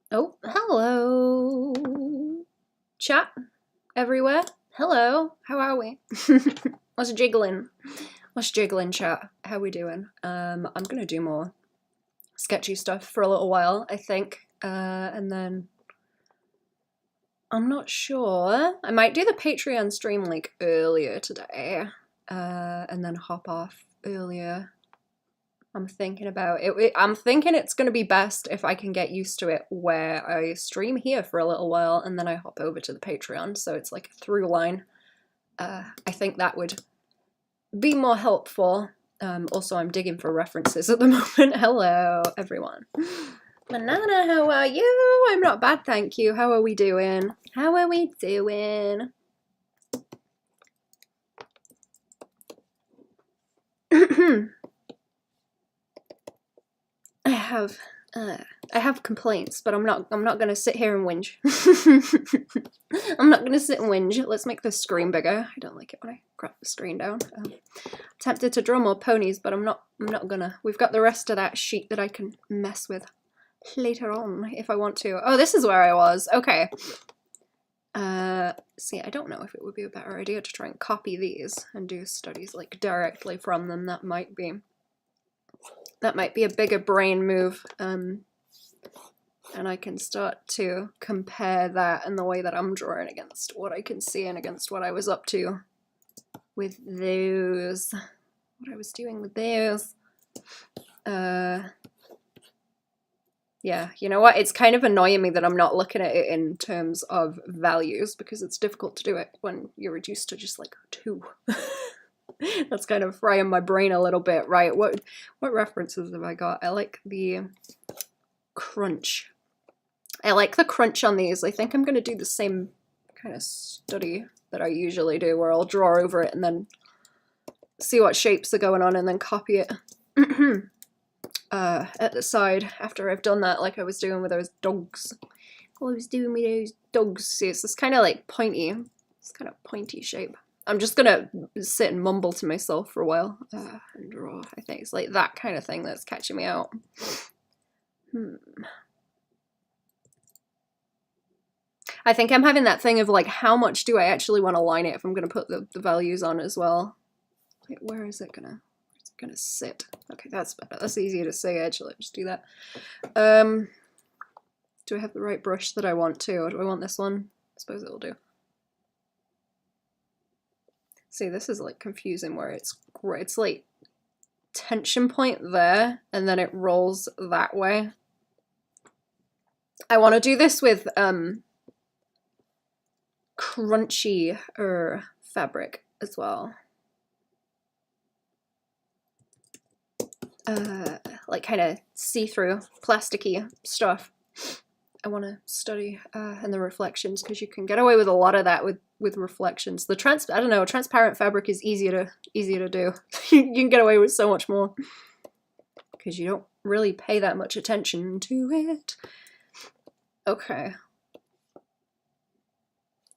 Oh, hello. Chat everywhere. Hello. How are we? What's jiggling? What's jiggling, chat? How we doing? I'm gonna do more sketchy stuff for a little while, I think. And then I'm not sure. I might do the Patreon stream like earlier today. And then hop off earlier. I'm thinking about it. I'm thinking it's going to be best if I can get used to it where I stream here for a little while and then I hop over to the Patreon, so it's like a through line. I think that would be more helpful. Also, I'm digging for references at the moment. Hello, everyone. Banana, how are you? I'm not bad, thank you. How are we doing? How are we doing? I have complaints, but I'm not gonna sit here and whinge. I'm not gonna sit and whinge. Let's make the screen bigger. I don't like it when I crop the screen down. I'm tempted to draw more ponies, but I'm not gonna. We've got the rest of that sheet that I can mess with later on if I want to. Oh, this is where I was. Okay. See, I don't know if it would be a better idea to try and copy these and do studies like directly from them. That might be a bigger brain move, and I can start to compare that and the way that I'm drawing against what I can see and against what I was up to with those, what I was doing with those. Yeah, you know what? It's kind of annoying me that I'm not looking at it in terms of values because it's difficult to do it when you're reduced to just like 2. That's kind of frying my brain a little bit, right? What references have I got? I like the crunch. I like the crunch on these. I think I'm going to do the same kind of study that I usually do where I'll draw over it and then see what shapes are going on and then copy it at the side after I've done that, like I was doing with those dogs. See, it's this kind of like pointy, it's kind of pointy shape. I'm just gonna sit and mumble to myself for a while and draw. I think it's like that kind of thing that's catching me out. I think I'm having that thing of like, how much do I actually want to line it if I'm gonna put the values on as well? Wait, where is it gonna sit? Okay, that's better. That's easier to say actually. Just do that. Do I have the right brush that I want to, or do I want this one? I suppose it'll do. See, this is like confusing where it's like tension point there and then it rolls that way. I want to do this with crunchy fabric as well. Like kind of see-through plasticky stuff. I want to study and the reflections because you can get away with a lot of that with reflections. The transparent fabric is easier to do. You can get away with so much more because you don't really pay that much attention to it. Okay.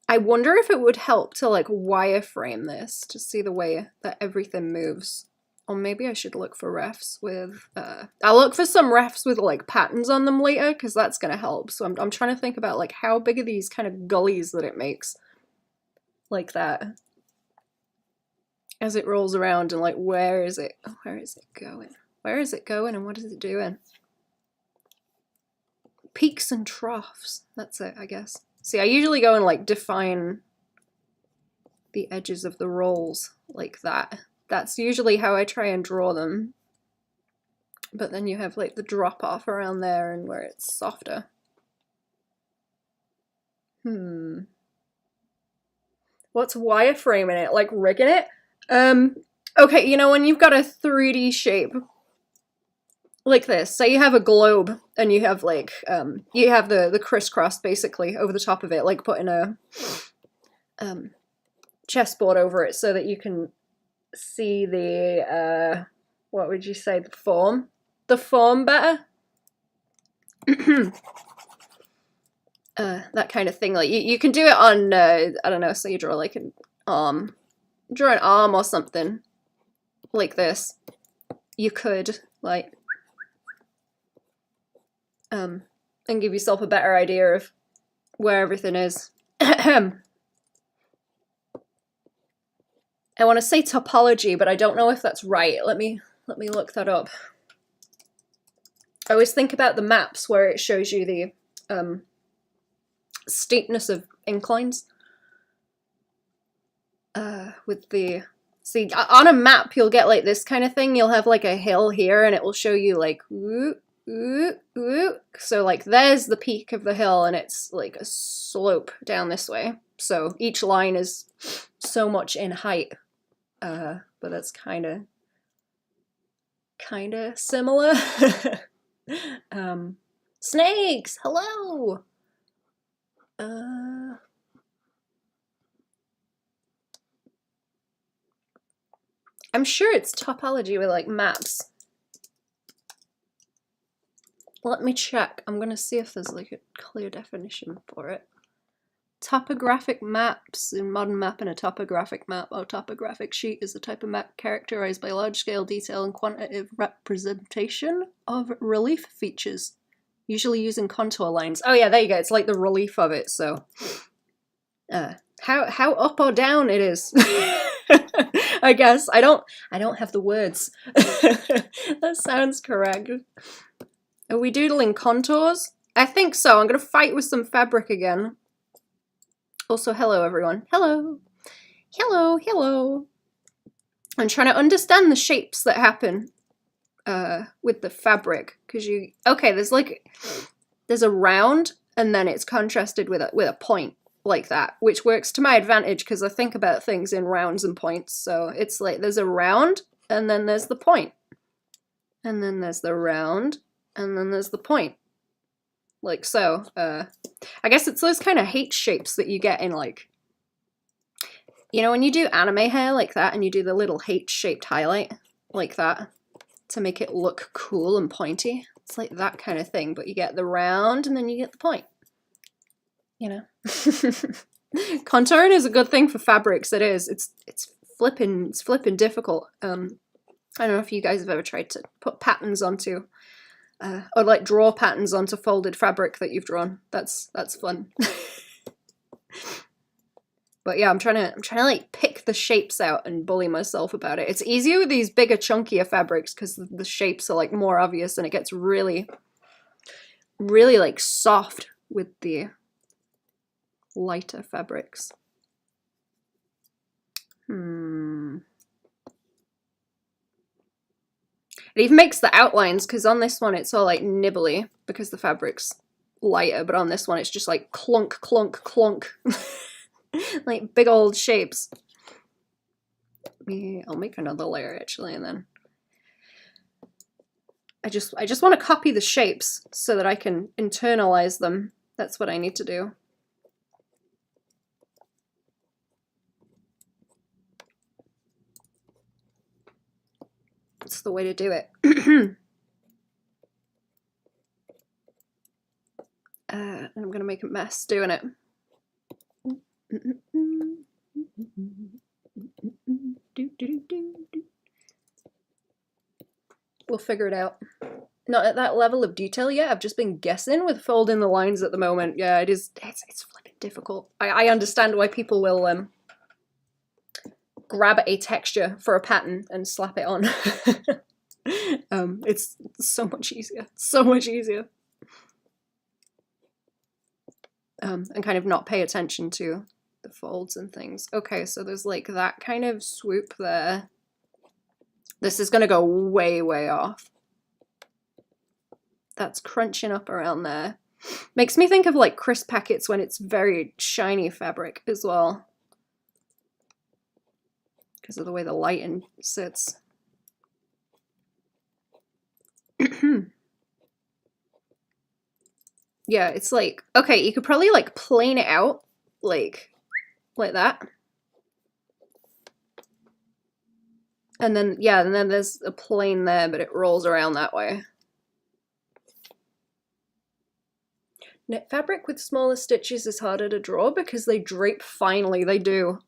I wonder if it would help to like wireframe this to see the way that everything moves. Or maybe I should look for refs with, I'll look for some refs with like patterns on them later because that's going to help. So I'm trying to think about like how big are these kind of gullies that it makes like that as it rolls around and like where is it going? Where is it going and what is it doing? Peaks and troughs, that's it, I guess. See, I usually go and like define the edges of the rolls like that. That's usually how I try and draw them. But then you have like the drop off around there and where it's softer. What's wireframing it? Like rigging it? Okay, you know when you've got a 3D shape like this, say you have a globe and you have like, you have the crisscross basically over the top of it, like putting a chessboard over it so that you can see the what would you say, the form better. That kind of thing. Like you can do it on I don't know, so you draw like an arm, or something like this. You could like and give yourself a better idea of where everything is. I want to say topology, but I don't know if that's right. Let me look that up. I always think about the maps where it shows you the steepness of inclines. With the, see, on a map you'll get like this kind of thing. You'll have like a hill here and it will show you like woo, woo, woo. So like there's the peak of the hill and it's like a slope down this way. So each line is so much in height. But that's kind of similar. Snakes, hello. I'm sure it's topology with like maps. Let me check. I'm gonna see if there's like a clear definition for it. Topographic maps in modern map and a topographic map or topographic sheet is the type of map characterized by large-scale detail and quantitative representation of relief features, usually using contour lines. Oh yeah, there you go. It's like the relief of it. So, how up or down it is. I guess I don't have the words. That sounds correct. Are we doodling contours? I think so. I'm gonna fight with some fabric again. Also, hello everyone. Hello. Hello, hello. I'm trying to understand the shapes that happen with the fabric, because there's a round and then it's contrasted with a point like that, which works to my advantage because I think about things in rounds and points. So it's like there's a round and then there's the point. And then there's the round and then there's the point. Like so. I guess it's those kind of H shapes that you get in like, you know, when you do anime hair like that and you do the little H-shaped highlight like that to make it look cool and pointy. It's like that kind of thing, but you get the round and then you get the point. You know? Contouring is a good thing for fabrics. It is. It's flipping difficult. I don't know if you guys have ever tried to put patterns onto or like draw patterns onto folded fabric that you've drawn. That's fun. But yeah, I'm trying to like pick the shapes out and bully myself about it. It's easier with these bigger, chunkier fabrics because the shapes are like more obvious and it gets really, really like soft with the lighter fabrics. It even makes the outlines, because on this one it's all like nibbly because the fabric's lighter, but on this one it's just like clunk, clunk, clunk. Like big old shapes. I'll make another layer actually, and then I just want to copy the shapes so that I can internalize them. That's what I need to do. That's the way to do it. And I'm gonna make a mess doing it. We'll figure it out. Not at that level of detail yet. I've just been guessing with folding the lines at the moment. Yeah, it is. It's flipping difficult. I understand why people will grab a texture for a pattern and slap it on. It's so much easier. So much easier. And kind of not pay attention to the folds and things. Okay, so there's like that kind of swoop there. This is gonna go way, way off. That's crunching up around there. Makes me think of like crisp packets when it's very shiny fabric as well. Because of the way the lighting sits. Yeah, it's like, okay, you could probably like plane it out like that. And then, yeah, and then there's a plane there, but it rolls around that way. Knit fabric with smaller stitches is harder to draw because they drape finely, they do.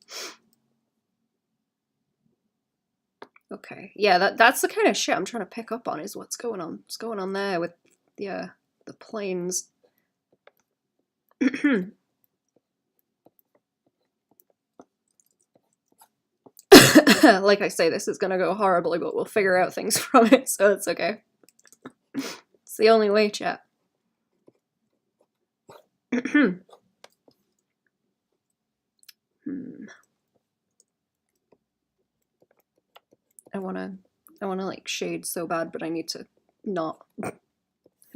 Okay, yeah, that's the kind of shit I'm trying to pick up on, is what's going on there with the planes. Like I say, this is gonna go horribly, but we'll figure out things from it, so it's okay. It's the only way, chat. I wanna like shade so bad, but I need to not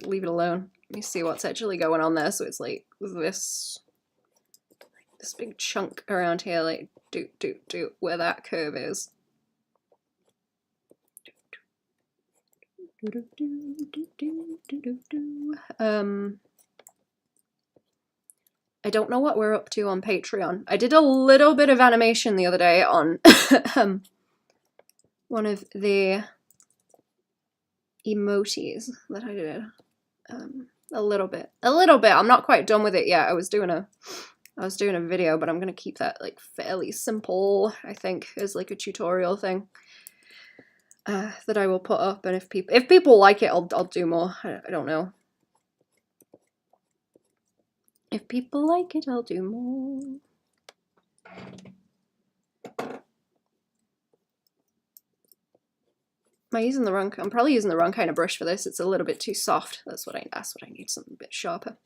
leave it alone. Let me see what's actually going on there. So it's like this big chunk around here, like where that curve is. I don't know what we're up to on Patreon. I did a little bit of animation the other day on one of the emojis that I did. A little bit. I'm not quite done with it yet. I was doing a video, but I'm gonna keep that like fairly simple, I think, as like a tutorial thing that I will put up. And if people like it, I'll do more. I don't know. If people like it, I'll do more. Am I using the wrong? I'm probably using the wrong kind of brush for this. It's a little bit too soft. That's what I need. Something a bit sharper.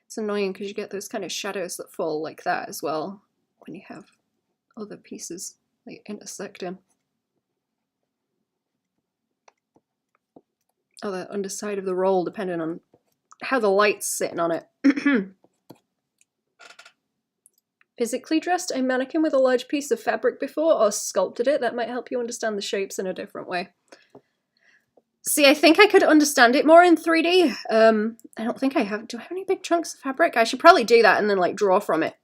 It's annoying because you get those kind of shadows that fall like that as well when you have other pieces like intersecting. Oh, the underside of the roll, depending on how the light's sitting on it. Physically dressed a mannequin with a large piece of fabric before, or sculpted it? That might help you understand the shapes in a different way. See, I think I could understand it more in 3D. I don't think I have. Do I have any big chunks of fabric? I should probably do that and then like draw from it.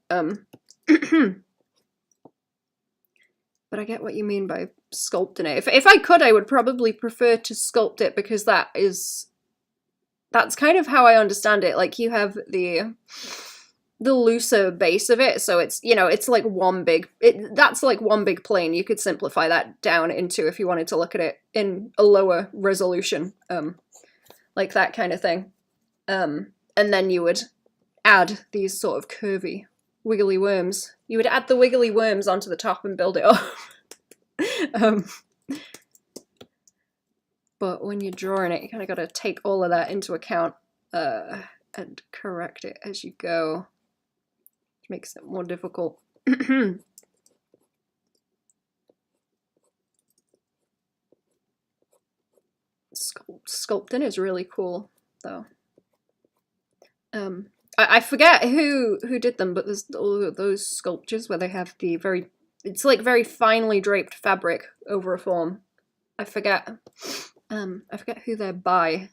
But I get what you mean by sculpting it. If I could, I would probably prefer to sculpt it, because that's kind of how I understand it. Like, you have the looser base of it, so it's, you know, it's like that's like one big plane. You could simplify that down into, if you wanted to look at it in a lower resolution, like that kind of thing. And then you would add these sort of curvy wiggly worms. You would add the wiggly worms onto the top and build it up. But when you're drawing it, you kind of got to take all of that into account and correct it as you go, which makes it more difficult. Sculpting is really cool, though. I forget who did them, but there's all those sculptures where they have the it's like very finely draped fabric over a form. I forget who they're by.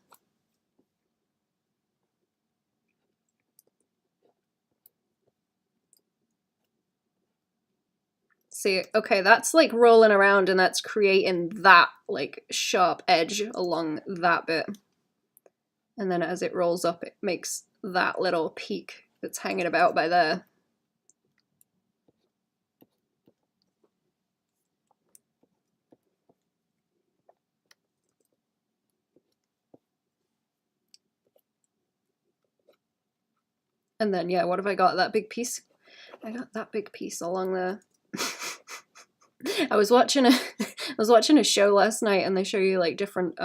See, okay, that's like rolling around and that's creating that like sharp edge along that bit. And then as it rolls up, it makes that little peak that's hanging about by there. And then, yeah, what have I got? That big piece? I got that big piece along there. I was watching a show last night, and they show you like different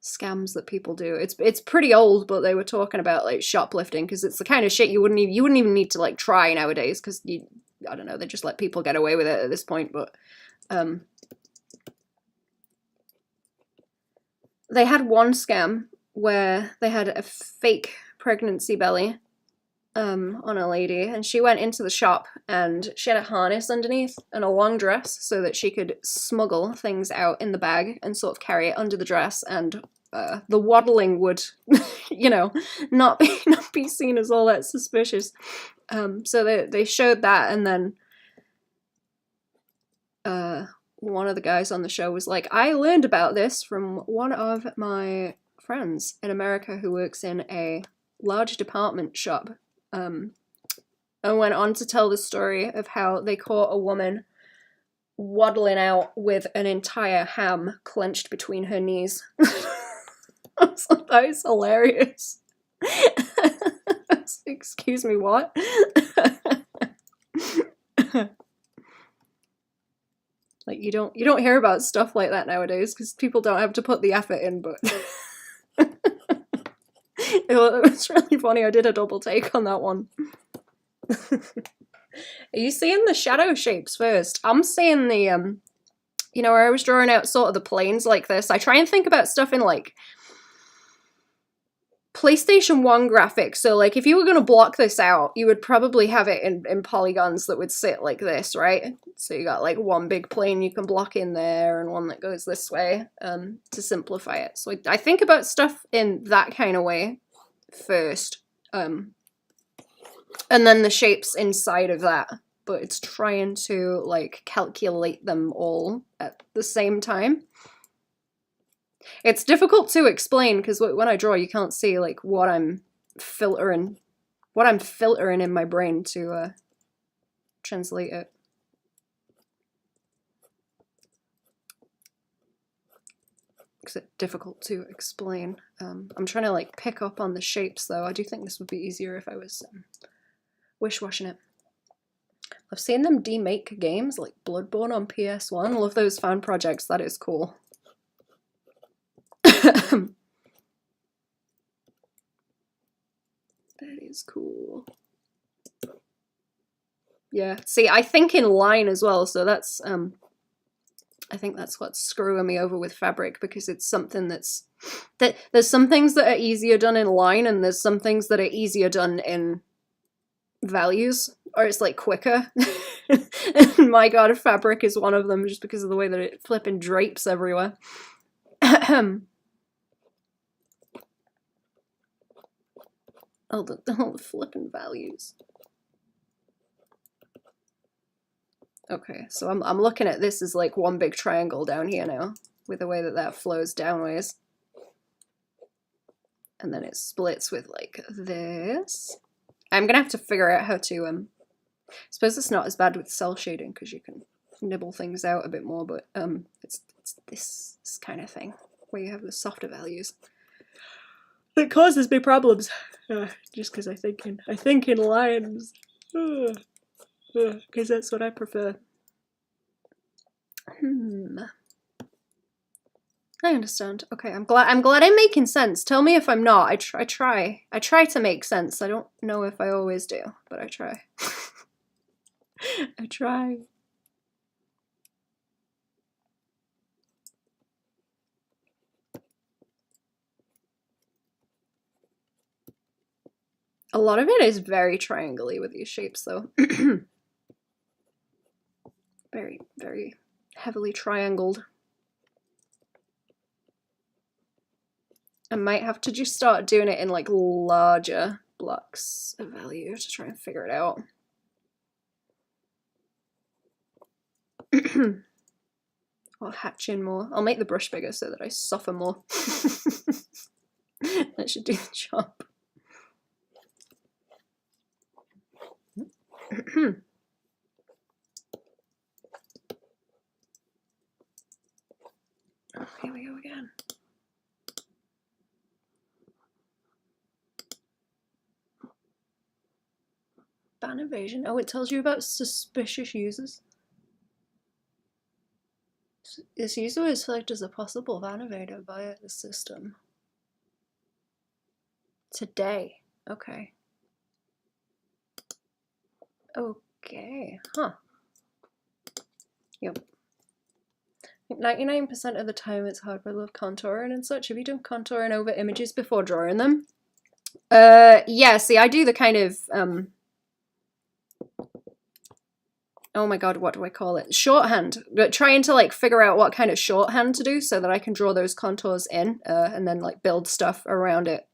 scams that people do. It's pretty old, but they were talking about like shoplifting, because it's the kind of shit you wouldn't even need to like try nowadays, because I don't know, they just let people get away with it at this point. But they had one scam where they had a fake pregnancy belly on a lady, and she went into the shop and she had a harness underneath and a long dress so that she could smuggle things out in the bag and sort of carry it under the dress, and the waddling would, you know, not be seen as all that suspicious. So they showed that, and then one of the guys on the show was like, I learned about this from one of my friends in America who works in a large department shop. And went on to tell the story of how they caught a woman waddling out with an entire ham clenched between her knees. That is hilarious. Excuse me, what? Like, you don't hear about stuff like that nowadays because people don't have to put the effort in, but it was really funny. I did a double take on that one. Are you seeing the shadow shapes first? I'm seeing the you know, where I was drawing out sort of the planes like this. I try and think about stuff in like PlayStation 1 graphics. So like if you were going to block this out, you would probably have it in polygons that would sit like this, right? So you got like one big plane you can block in there and one that goes this way to simplify it. So I think about stuff in that kind of way first. And then the shapes inside of that. But it's trying to like calculate them all at the same time. It's difficult to explain because when I draw, you can't see like what I'm filtering in my brain to translate it. Because it's difficult to explain. I'm trying to like pick up on the shapes though. I do think this would be easier if I was wish-washing it. I've seen them demake games like Bloodborne on PS1. Love those fan projects. That is cool. That is cool. Yeah. See, I think in line as well, so that's I think that's what's screwing me over with fabric, because it's something that there's some things that are easier done in line and there's some things that are easier done in values, or it's like quicker. And my god, fabric is one of them just because of the way that it flipping drapes everywhere. all the flipping values. Okay, so I'm looking at this as like one big triangle down here now, with the way that that flows downwards. And then it splits with like this. I'm gonna have to figure out how to, I suppose it's not as bad with cell shading because you can nibble things out a bit more, but it's this kind of thing where you have the softer values that causes me problems. Just because I think in lines, because that's what I prefer. I understand. Okay, I'm glad I'm making sense. Tell me if I'm not. I try to make sense. I don't know if I always do, but I try. I try. A lot of it is very triangle-y with these shapes, though. Very, very heavily triangled. I might have to just start doing it in like larger blocks of value to try and figure it out. I'll hatch in more. I'll make the brush bigger so that I soften more. That should do the job. Oh, here we go again. Ban evasion. Oh, it tells you about suspicious users. This user is flagged as a possible ban evader via the system. Today. Okay. Okay. Huh. Yep. 99% of the time it's hard, but I love contouring and such. Have you done contouring over images before drawing them? Yeah, see, I do the kind of, oh my god, what do I call it? Shorthand. But trying to like figure out what kind of shorthand to do so that I can draw those contours in, and then like build stuff around it,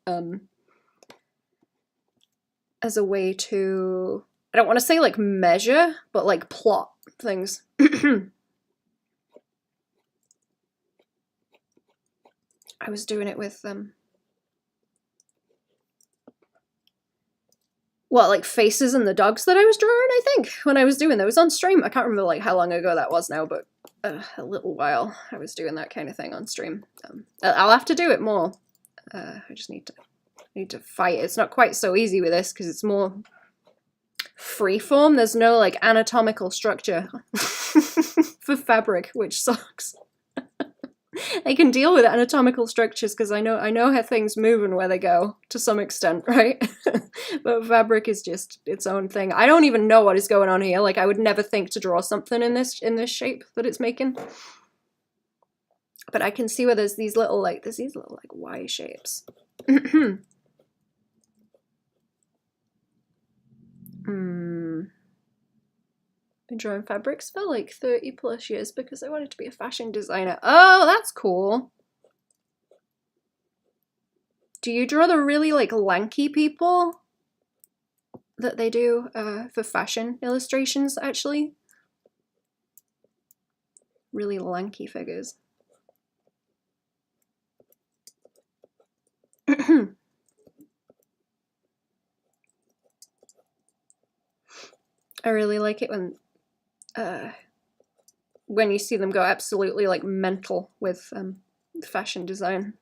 as a way to, I don't want to say like measure, but like plot things. I was doing it with what, like faces and the dogs that I was drawing, I think, when I was doing those on stream. I can't remember like how long ago that was now, but a little while I was doing that kind of thing on stream. I'll have to do it more. I just need to fight. It's not quite so easy with this because it's more freeform. There's no like anatomical structure for fabric, which sucks. I can deal with anatomical structures because I know how things move and where they go to some extent, right? But fabric is just its own thing. I don't even know what is going on here. Like I would never think to draw something in this shape that it's making. But I can see where there's these little like Y shapes. Been drawing fabrics for like 30 plus years because I wanted to be a fashion designer. Oh, that's cool. Do you draw the really like lanky people that they do for fashion illustrations actually? Really lanky figures. I really like it when you see them go absolutely like mental with fashion design.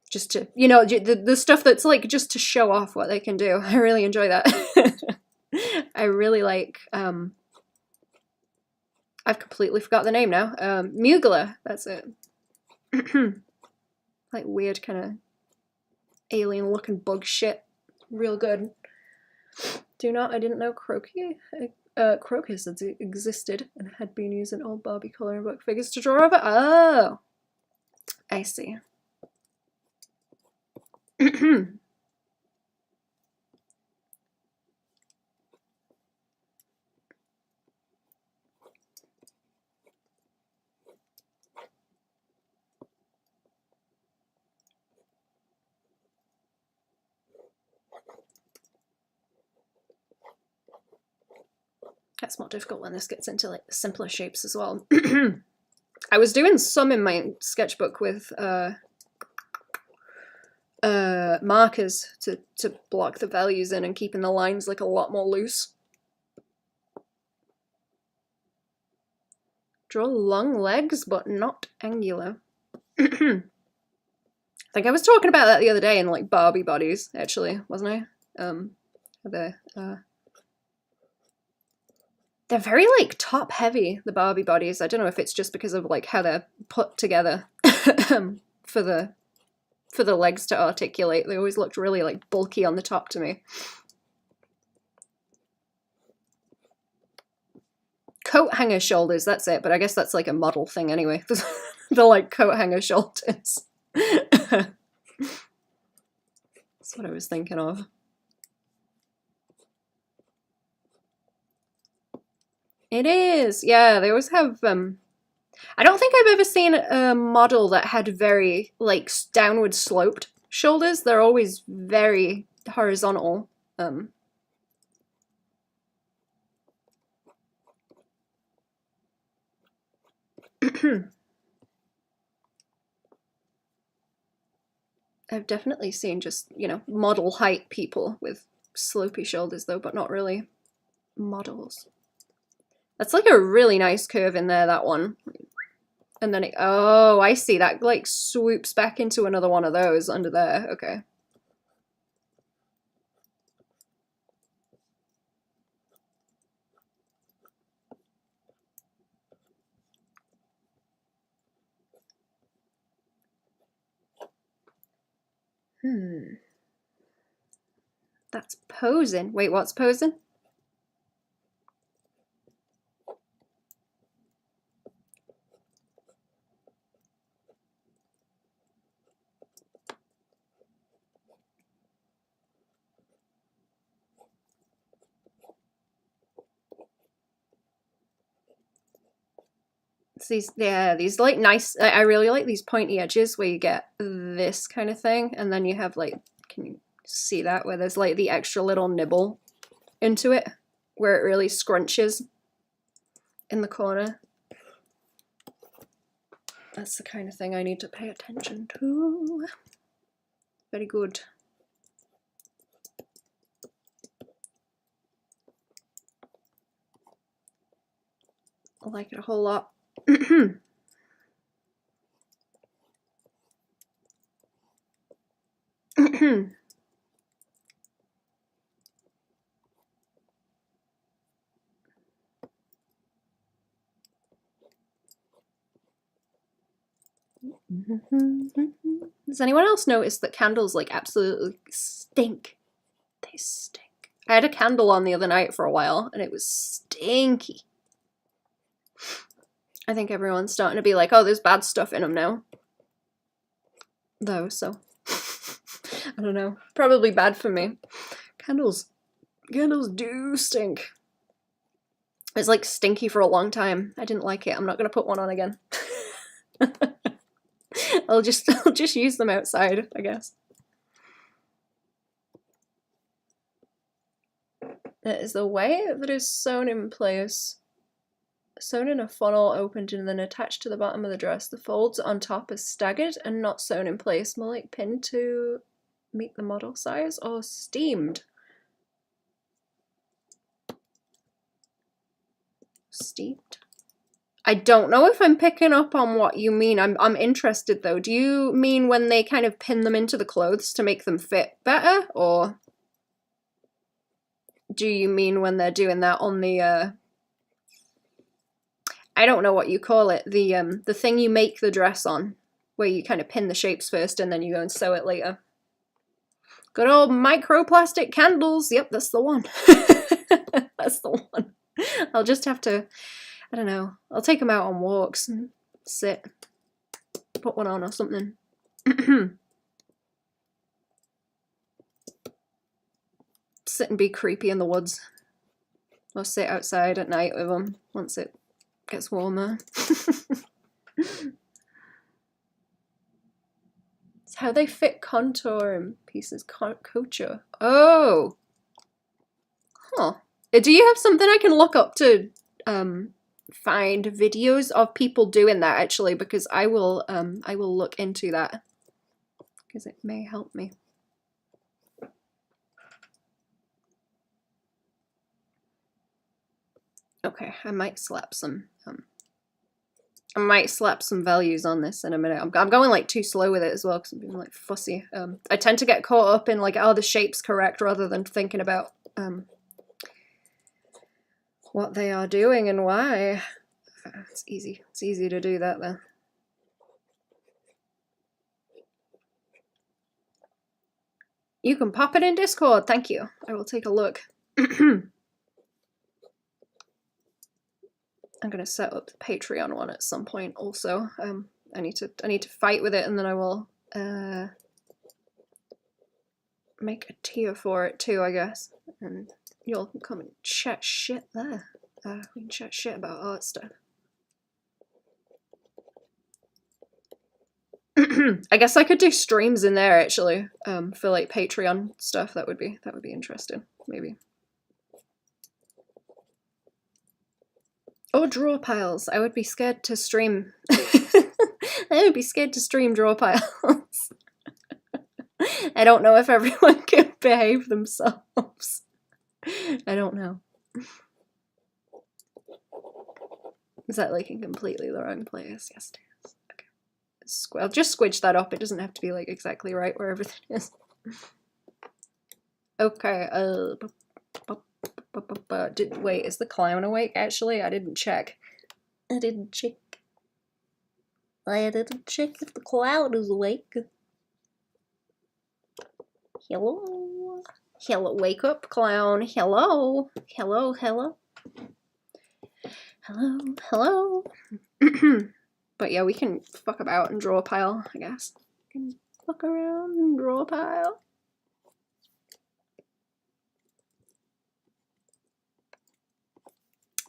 Just to, you know, the stuff that's like just to show off what they can do. I really enjoy that. I really like, I've completely forgot the name now. Mugler, that's it. Like weird kind of alien looking bug shit. Real good. I didn't know Crocus existed and had been using old Barbie coloring book figures to draw over. Oh, I see. That's more difficult when this gets into like simpler shapes as well. I was doing some in my sketchbook with markers to block the values in and keeping the lines like a lot more loose. Draw long legs but not angular. I think I was talking about that the other day in like Barbie bodies, actually, wasn't I? They're very like top heavy, the Barbie bodies. I don't know if it's just because of like how they're put together for the legs to articulate. They always looked really like bulky on the top to me. Coat hanger shoulders, that's it, but I guess that's like a model thing anyway. The like coat hanger shoulders. That's what I was thinking of. It is, yeah, they always have, I don't think I've ever seen a model that had very, like, downward sloped shoulders. They're always very horizontal. I've definitely seen just, you know, model height people with slopey shoulders though, but not really models. That's like a really nice curve in there, that one. And then it, oh, I see, that like swoops back into another one of those under there, okay. That's posing. Wait, what's posing? It's these, yeah, these like nice, I really like these pointy edges where you get this kind of thing, and then you have like, can you see that, where there's like the extra little nibble into it, where it really scrunches in the corner. That's the kind of thing I need to pay attention to. Very good. I like it a whole lot. Does anyone else notice that candles like absolutely stink? They stink. I had a candle on the other night for a while and it was stinky. I think everyone's starting to be like, oh, there's bad stuff in them now. Though, so I don't know. Probably bad for me. Candles do stink. It's like stinky for a long time. I didn't like it. I'm not gonna put one on again. I'll just use them outside, I guess. It is the way that is sewn in place. Sewn in a funnel, opened and then attached to the bottom of the dress. The folds on top are staggered and not sewn in place, more like pinned to meet the model size or steamed. Steamed? I don't know if I'm picking up on what you mean. I'm interested though. Do you mean when they kind of pin them into the clothes to make them fit better, or do you mean when they're doing that on the I don't know what you call it, the thing you make the dress on, where you kind of pin the shapes first and then you go and sew it later. Good old microplastic candles. Yep, that's the one. That's the one. I'll just have to, I don't know, I'll take them out on walks and sit, put one on or something. Sit and be creepy in the woods. Or sit outside at night with them once it gets warmer. It's how they fit contour in pieces. Couture. Oh! Huh. Do you have something I can look up to find videos of people doing that, actually? Because I will look into that. Because it may help me. Okay, I might slap some values on this in a minute. I'm going like too slow with it as well because I'm being like fussy. I tend to get caught up in like, oh, the shape's correct, rather than thinking about what they are doing and why. It's easy to do that though. You can pop it in Discord, thank you. I will take a look. I'm gonna set up the Patreon one at some point also. I need to fight with it, and then I will make a tier for it too, I guess. And you'll come and chat shit there. We can chat shit about art stuff. I guess I could do streams in there actually, for like Patreon stuff. That would be interesting, maybe. Or draw piles. I would be scared to stream. I would be scared to stream draw piles. I don't know if everyone can behave themselves. I don't know. Is that like in completely the wrong place? Yes, it is. Okay. I'll just squidge that up. It doesn't have to be like exactly right where everything is. Okay. Wait, is the clown awake? Actually, I didn't check. I didn't check if the clown is awake. Hello? Hello, wake up, clown. Hello? Hello, hello? Hello, hello? But yeah, we can fuck about and draw a pile, I guess. We can fuck around and draw a pile.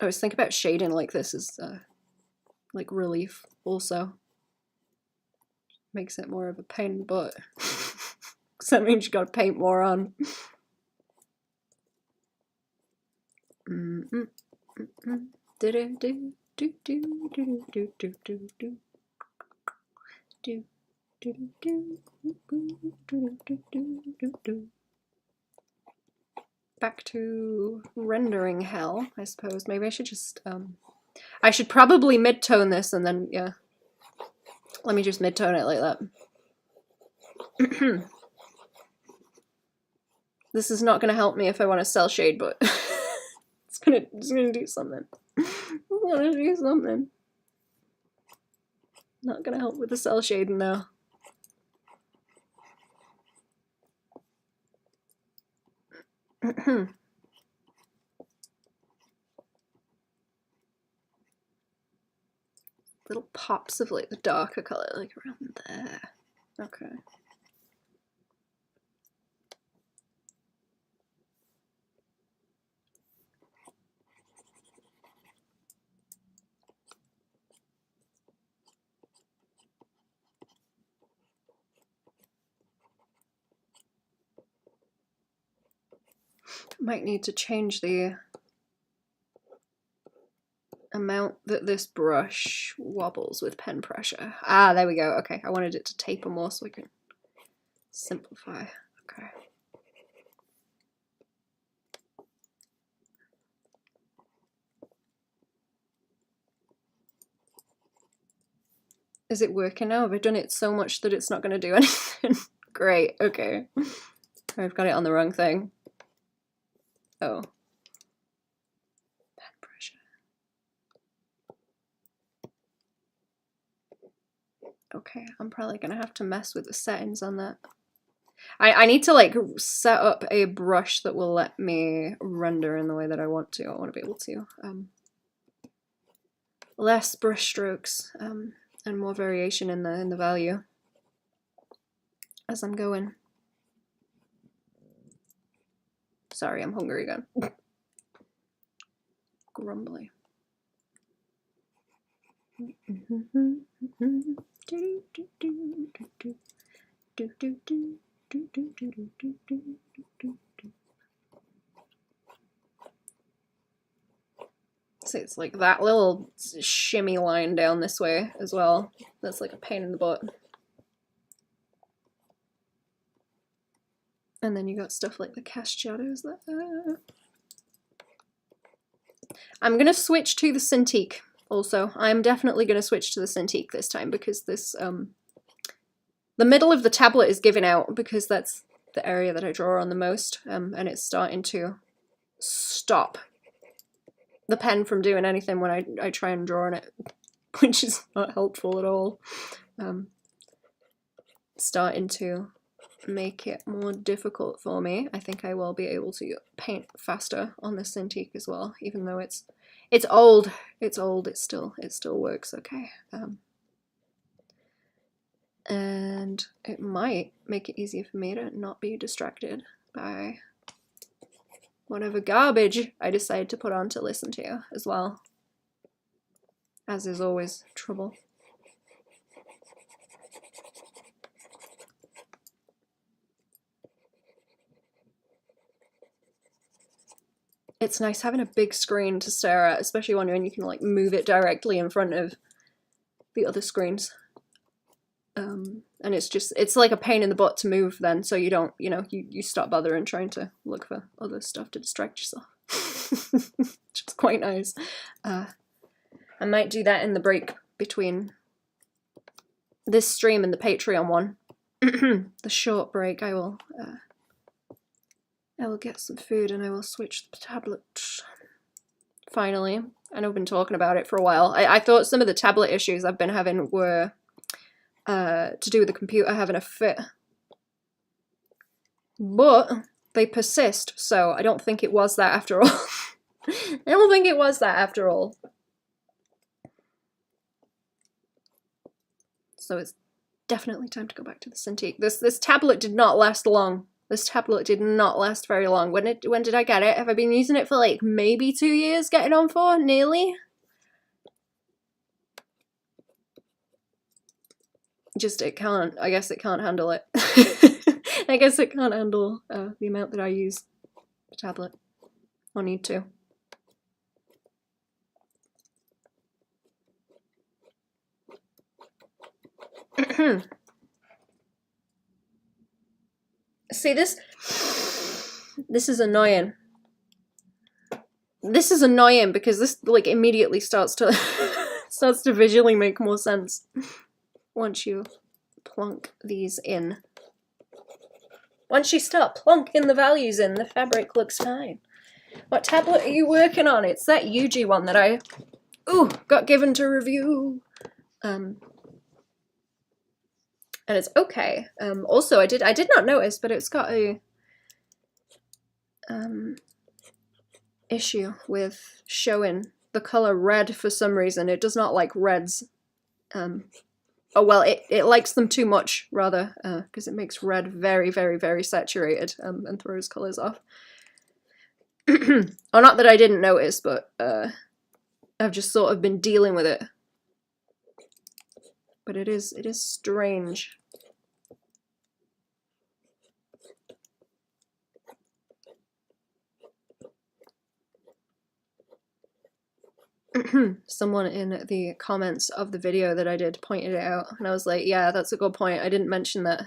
I always think about shading like this as like relief also. Makes it more of a pain in the butt. Because that means you gotta paint more on. Back to rendering hell, I suppose. Maybe I should just, I should probably mid-tone this and then, yeah. Let me just mid-tone it like that. This is not going to help me if I want to cell shade, but it's gonna do something. It's gonna do something. Not gonna help with the cell shading though. Little pops of like the darker color, like around there. Okay. Might need to change the amount that this brush wobbles with pen pressure. Ah, there we go. Okay, I wanted it to taper more so we can simplify. Okay. Is it working now? Have I done it so much that it's not going to do anything? Great, okay. I've got it on the wrong thing. Oh. Pen pressure. Okay, I'm probably going to have to mess with the settings on that. I need to like set up a brush that will let me render in the way that I want to. I want to be able to. Less brush strokes and more variation in the value as I'm going. Sorry, I'm hungry again. Grumbly. So it's like that little shimmy line down this way as well. That's like a pain in the butt. And then you got stuff like the cast shadows there. I'm gonna switch to the Cintiq also. I'm definitely gonna switch to the Cintiq this time because this, the middle of the tablet is giving out because that's the area that I draw on the most, and it's starting to stop the pen from doing anything when I try and draw on it, which is not helpful at all. Starting to make it more difficult for me. I think I will be able to paint faster on the Cintiq as well, even though it's old. It's old. It still works okay. And it might make it easier for me to not be distracted by whatever garbage I decide to put on to listen to as well, as is always trouble. It's nice having a big screen to stare at, especially when you can like move it directly in front of the other screens. And it's like a pain in the butt to move then, so you don't, you stop bothering trying to look for other stuff to distract yourself. Which is quite nice. I might do that in the break between this stream and the Patreon one. The short break, I will get some food and I will switch the tablet. Finally. I know I've been talking about it for a while. I thought some of the tablet issues I've been having were to do with the computer having a fit. But they persist, so I don't think it was that after all. I don't think it was that after all. So it's definitely time to go back to the Cintiq. This tablet did not last long. This tablet did not last very long. When did I get it? Have I been using it for like maybe 2 years getting on for? Nearly? Just I guess it can't handle it. I guess it can't handle the amount that I use the tablet. Or need to. See, this is annoying. This is annoying because this like immediately starts to visually make more sense once you plonk these in. Once you start plonking the values in, the fabric looks fine. What tablet are you working on? It's that Yuji one that I got given to review. And it's okay. Also, I did not notice, but it's got a issue with showing the color red for some reason. It does not like reds. Oh well, it likes them too much, rather, because it makes red very, very, very saturated and throws colors off. Oh, not that I didn't notice, but I've just sort of been dealing with it. But it is strange. Someone in the comments of the video that I did pointed it out, and I was like, yeah, that's a good point. I didn't mention that.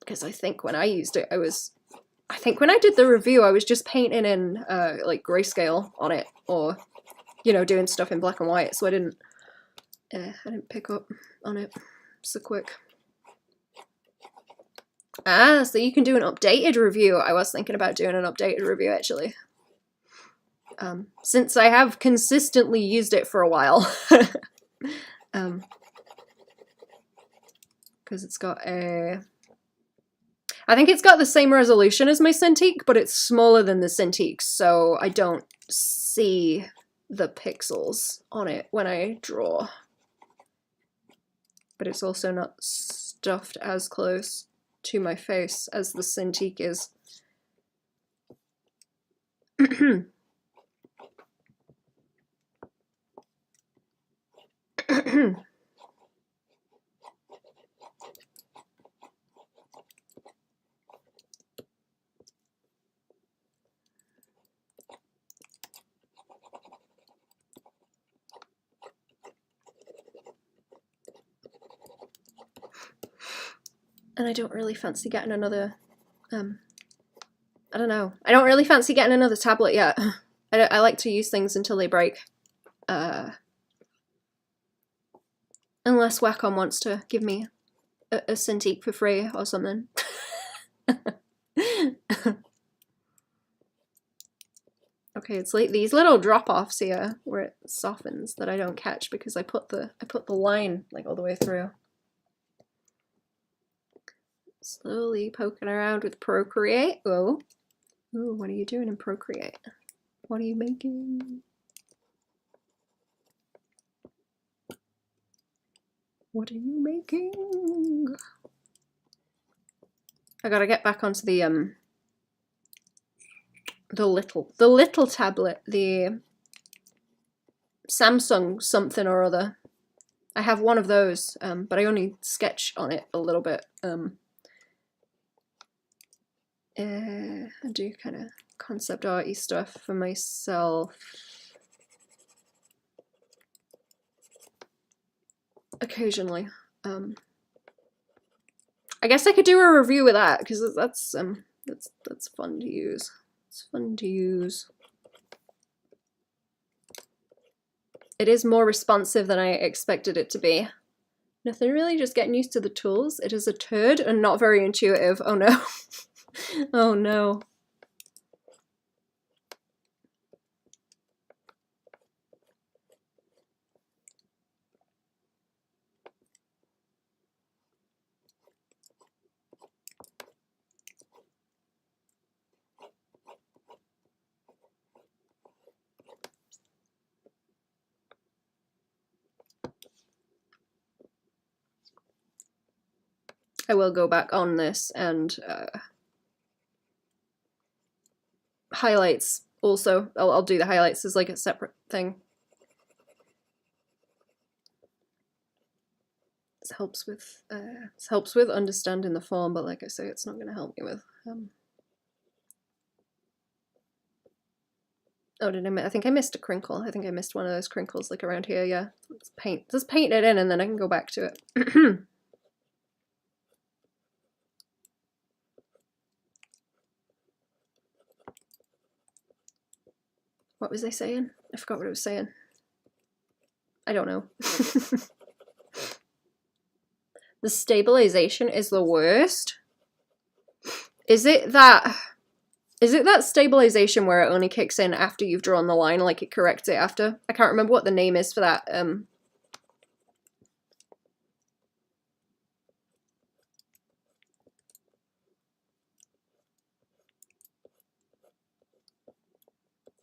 Because I think when I used it, I think when I did the review, I was just painting in like grayscale on it, or, you know, doing stuff in black and white, so I didn't pick up on it so quick. Ah, so you can do an updated review. I was thinking about doing an updated review, actually. Since I have consistently used it for a while. Because it's got a... I think it's got the same resolution as my Cintiq, but it's smaller than the Cintiq, so I don't see the pixels on it when I draw. But it's also not stuffed as close to my face as the Cintiq is. And I don't really fancy getting another, I don't know. I don't really fancy getting another tablet yet. I like to use things until they break. Unless Wacom wants to give me a Cintiq for free or something. Okay, it's like these little drop-offs here where it softens that I don't catch because I put the line like all the way through. Slowly poking around with Procreate. Oh. Ooh, what are you doing in Procreate? What are you making? What are you making? I gotta get back onto the little tablet, the Samsung something or other. I have one of those, but I only sketch on it a little bit. I do kind of concept arty stuff for myself. Occasionally. I guess I could do a review with that because that's fun to use. It's fun to use. It is more responsive than I expected it to be. Nothing really, just getting used to the tools. It is a turd and not very intuitive. Oh no. Oh no. I will go back on this and highlights also. I'll do the highlights as like a separate thing. This helps with understanding the form, but like I say, it's not going to help me with. Oh, I think I missed a crinkle. I think I missed one of those crinkles like around here. Yeah, just paint it in, and then I can go back to it. What was I saying? I forgot what I was saying. I don't know. The stabilization is the worst. Is it that stabilization where it only kicks in after you've drawn the line, like it corrects it after? I can't remember what the name is for that.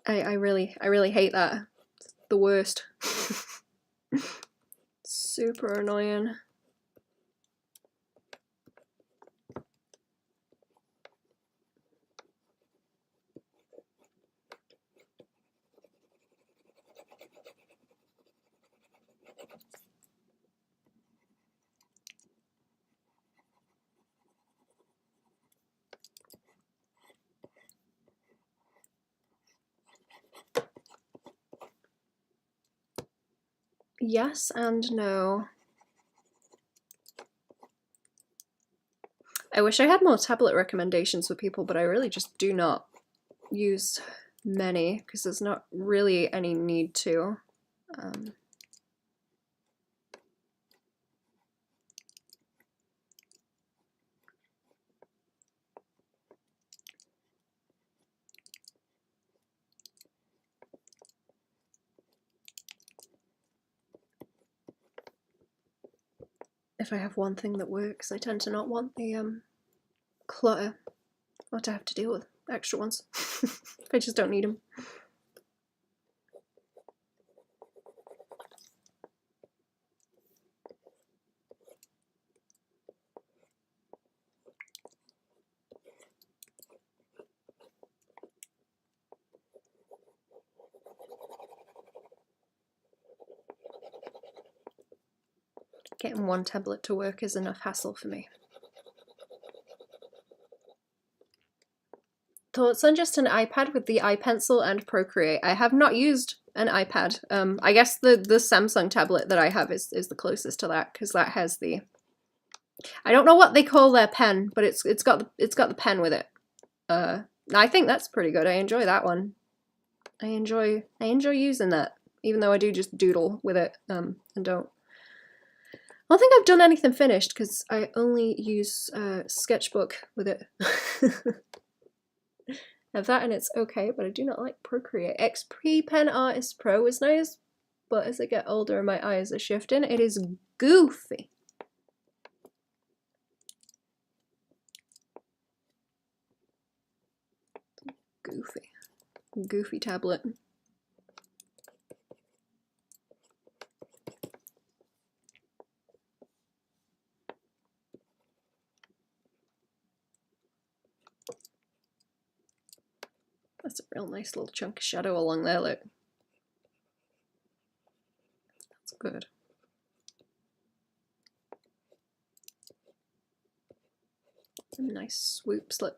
I really hate that. It's the worst. Super annoying. Yes and no. I wish I had more tablet recommendations for people, but I really just do not use many because there's not really any need to. If I have one thing that works, I tend to not want the clutter or to have to deal with extra ones. I just don't need them. Getting one tablet to work is enough hassle for me. Thoughts on just an iPad with the iPencil and Procreate? I have not used an iPad. I guess the Samsung tablet that I have is the closest to that because that has the. I don't know what they call their pen, but it's got the pen with it. I think that's pretty good. I enjoy that one. I enjoy using that, even though I do just doodle with it and don't. I don't think I've done anything finished because I only use Sketchbook with it. I have that and it's okay, but I do not like Procreate. XP Pen Artist Pro is nice, but as I get older and my eyes are shifting, it is goofy. Goofy tablet. That's a real nice little chunk of shadow along there, look. That's good. Some nice swoops, look.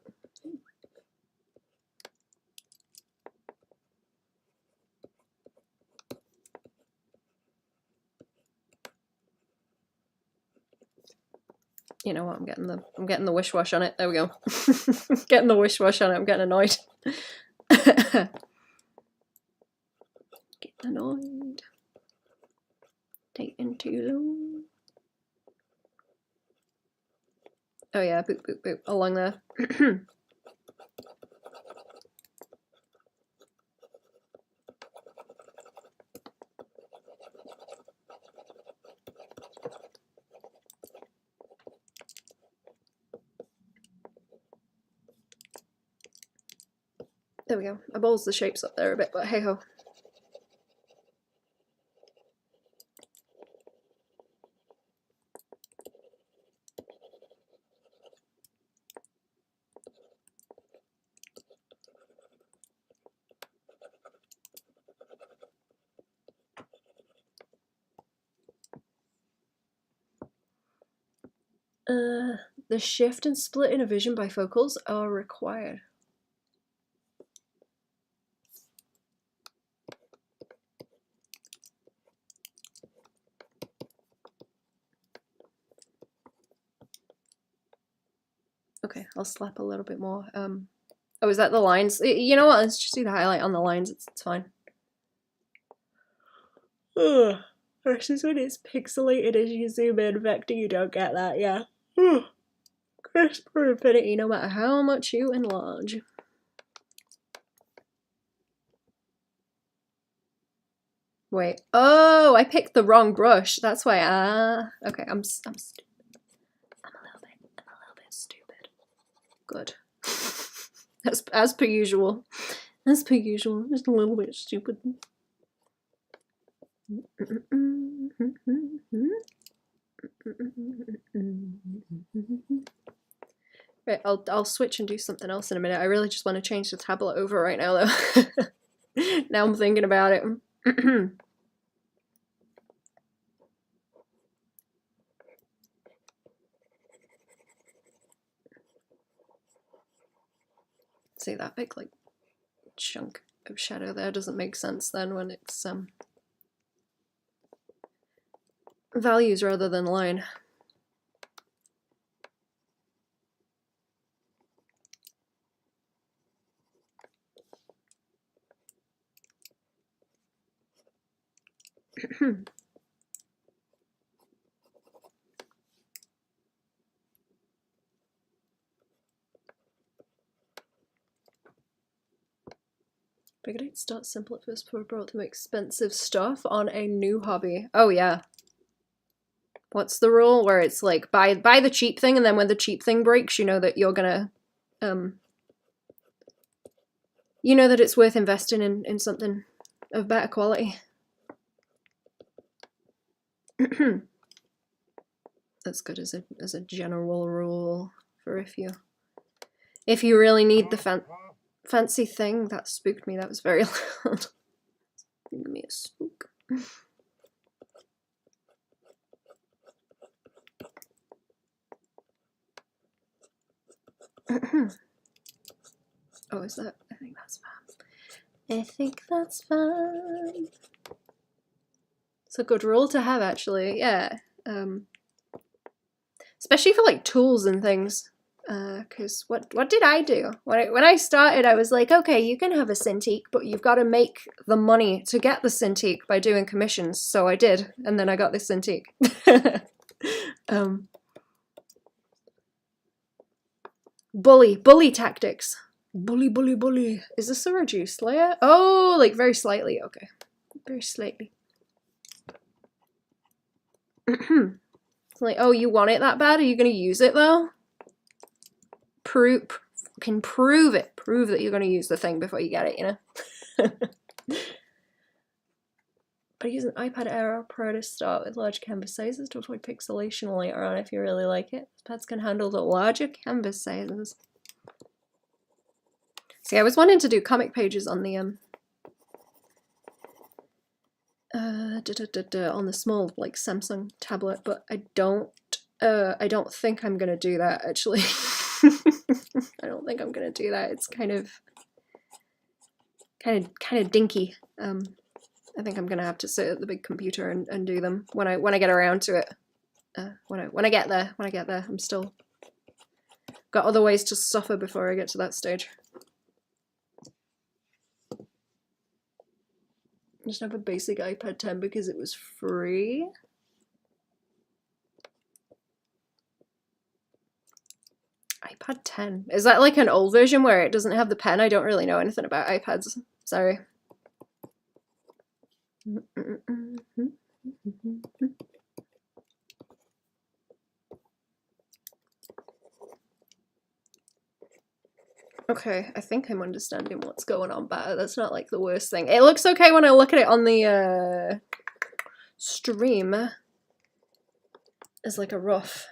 You know what? I'm getting the wish wash on it. There we go. Getting the wish wash on it. I'm getting annoyed. Getting annoyed. Taking too long. Oh yeah, boop boop boop along there. There we go. I balls the shapes up there a bit, but hey ho. The shift and split in a vision bifocals are required. Okay, I'll slap a little bit more. Oh, is that the lines? You know what? Let's just do the highlight on the lines. It's fine. Ugh. Versus when it's pixelated as you zoom in, Vector, you don't get that, yeah. Crisp for infinity, no matter how much you enlarge. Wait. Oh, I picked the wrong brush. That's why. Okay. I'm stupid. I'm a little bit stupid. Good. As per usual. As per usual. Just a little bit stupid. Right. I'll switch and do something else in a minute. I really just want to change the tablet over right now, though. Now I'm thinking about it. See, that big like chunk of shadow there doesn't make sense then when it's values rather than line. Figured I'd start simple at first before I brought some expensive stuff on a new hobby. Oh yeah. What's the rule where it's like buy the cheap thing, and then when the cheap thing breaks, you know that you're gonna you know that it's worth investing in something of better quality. That's good as a general rule for if you really need the fancy thing. That spooked me. That was very loud. Give me a spook. Oh, is that? I think that's fine. I think that's fine. It's a good rule to have, actually. Yeah. Especially for like tools and things. Because what did I do? When I started, I was like, okay, you can have a Cintiq, but you've got to make the money to get the Cintiq by doing commissions. So I did, and then I got this Cintiq. Bully tactics. Bully. Is this a reduced layer? Oh, like very slightly. Okay, very slightly. It's like, oh, you want it that bad? Are you gonna use it though? Prove it. Prove that you're gonna use the thing before you get it, you know? But use an iPad Air Pro to start with large canvas sizes to avoid pixelation later on if you really like it. Pads can handle the larger canvas sizes. See, I was wanting to do comic pages on the on the small like Samsung tablet, but I don't think I'm gonna do that actually. I don't think I'm gonna do that. It's kind of dinky. I think I'm gonna have to sit at the big computer and do them when I get around to it. When I get there. I'm still got other ways to suffer before I get to that stage. I just have a basic iPad 10 because it was free. iPad 10. Is that like an old version where it doesn't have the pen? I don't really know anything about iPads. Sorry. Okay, I think I'm understanding what's going on better. That's not like the worst thing. It looks okay when I look at it on the stream. It's like a rough.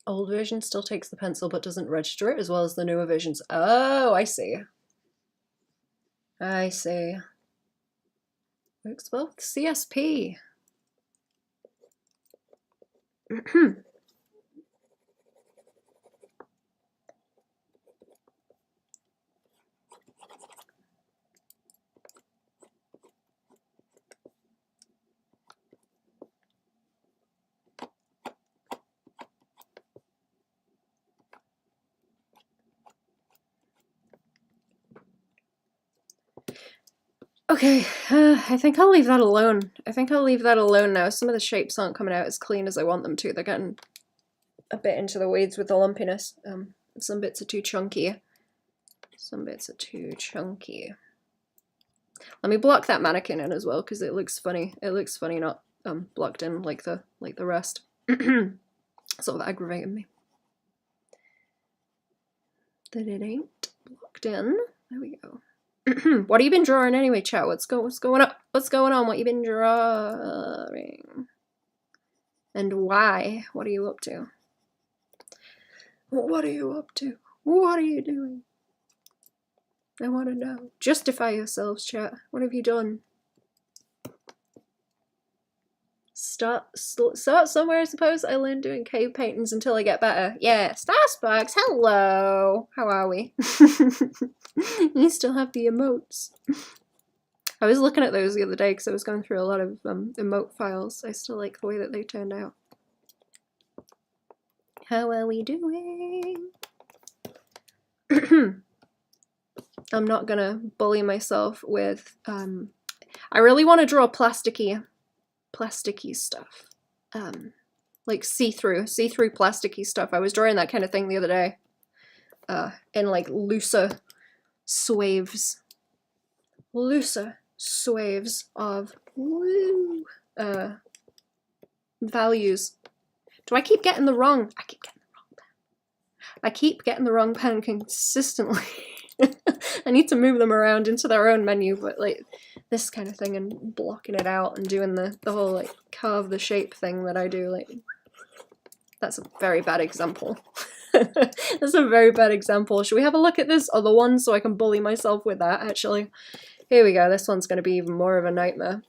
Old version still takes the pencil but doesn't register it as well as the newer versions. Oh, I see. I see. Works well with CSP. Okay, I think I'll leave that alone. I think I'll leave that alone now. Some of the shapes aren't coming out as clean as I want them to. They're getting a bit into the weeds with the lumpiness. Some bits are too chunky. Some bits are too chunky. Let me block that mannequin in as well, because it looks funny. It looks funny not blocked in like the rest. Sort of aggravating me. That it ain't blocked in. There we go. What have you been drawing anyway, chat? What's going on? What's going on? What you been drawing? And why? What are you up to? What are you up to? What are you doing? I want to know. Justify yourselves, chat. What have you done? Start somewhere, I suppose. I learned doing cave paintings until I get better. Yeah, Starsparks, hello! How are we? You still have the emotes. I was looking at those the other day because I was going through a lot of emote files. I still like the way that they turned out. How are we doing? I'm not gonna bully myself with, I really want to draw plasticky stuff. Like see-through plasticky stuff. I was drawing that kind of thing the other day. In like looser swaves of values. Do I keep getting the wrong? I keep getting the wrong pen. I keep getting the wrong pen consistently. I need to move them around into their own menu, but like this kind of thing and blocking it out and doing the whole like carve the shape thing that I do, like that's a very bad example. That's a very bad example. Should we have a look at this other one so I can bully myself with that, actually? Here we go. This one's going to be even more of a nightmare.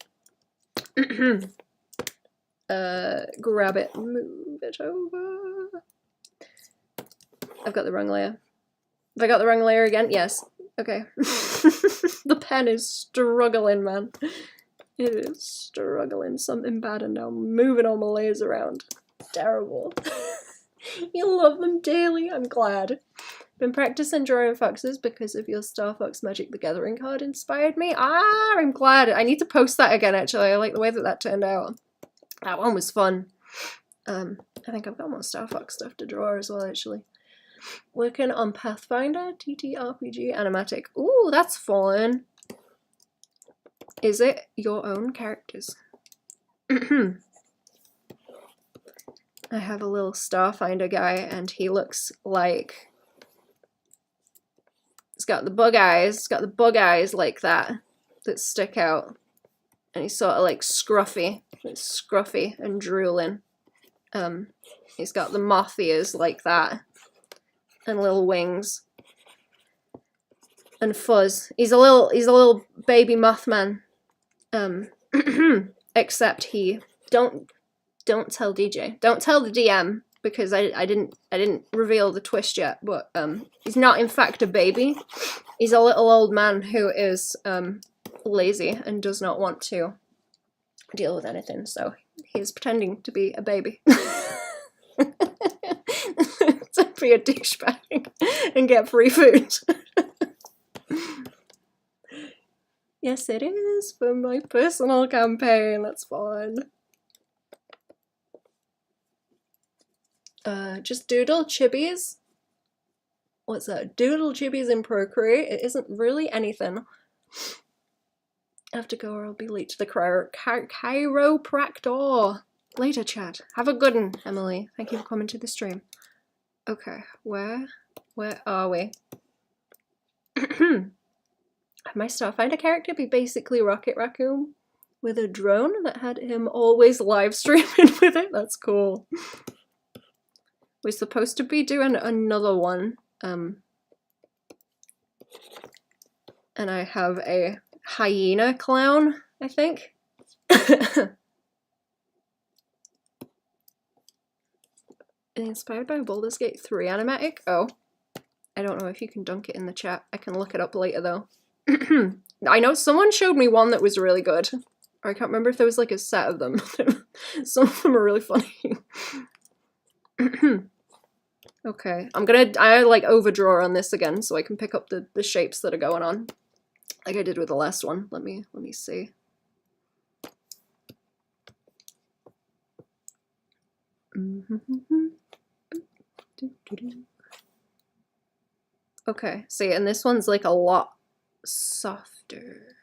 Grab it, move it over. I've got the wrong layer. Have I got the wrong layer again? Yes. Okay. The pen is struggling, man. It is struggling something bad, and now I'm moving all my layers around. Terrible. You love them daily. I'm glad. Been practicing drawing foxes because of your Star Fox Magic the Gathering card inspired me. Ah, I'm glad. I need to post that again, actually. I like the way that that turned out. That one was fun. I think I've got more Star Fox stuff to draw as well, actually. Working on Pathfinder, TTRPG, Animatic. Ooh, that's fun. Is it your own characters? I have a little Starfinder guy, and he looks like... He's got the bug eyes. He's got the bug eyes like that stick out. And he's sort of like scruffy. It's scruffy and drooling. He's got the moth ears like that. And little wings. And fuzz. He's a little baby Mothman. Except he... Don't tell DJ. Don't tell the DM, because I didn't reveal the twist yet, but he's not in fact a baby. He's a little old man who is lazy and does not want to deal with anything, so he's pretending to be a baby. To be a douchebag and get free food. Yes, it is for my personal campaign. That's fun. Just Doodle Chibis. What's that? Doodle Chibis in Procreate. It isn't really anything. I have to go or I'll be late to the chiropractor. Later, chat. Have a good one, Emily. Thank you for coming to the stream. Okay, where are we? My Starfinder character be basically Rocket Raccoon with a drone that had him always live streaming with it. That's cool. We're supposed to be doing another one, and I have a hyena clown, I think. Inspired by Baldur's Gate 3 animatic? Oh, I don't know if you can dunk it in the chat. I can look it up later though. I know someone showed me one that was really good. Or I can't remember if there was like a set of them. Some of them are really funny. Okay, I like overdraw on this again so I can pick up the shapes that are going on. like I did with the last one. Let me see. Okay, see, and this one's like a lot softer.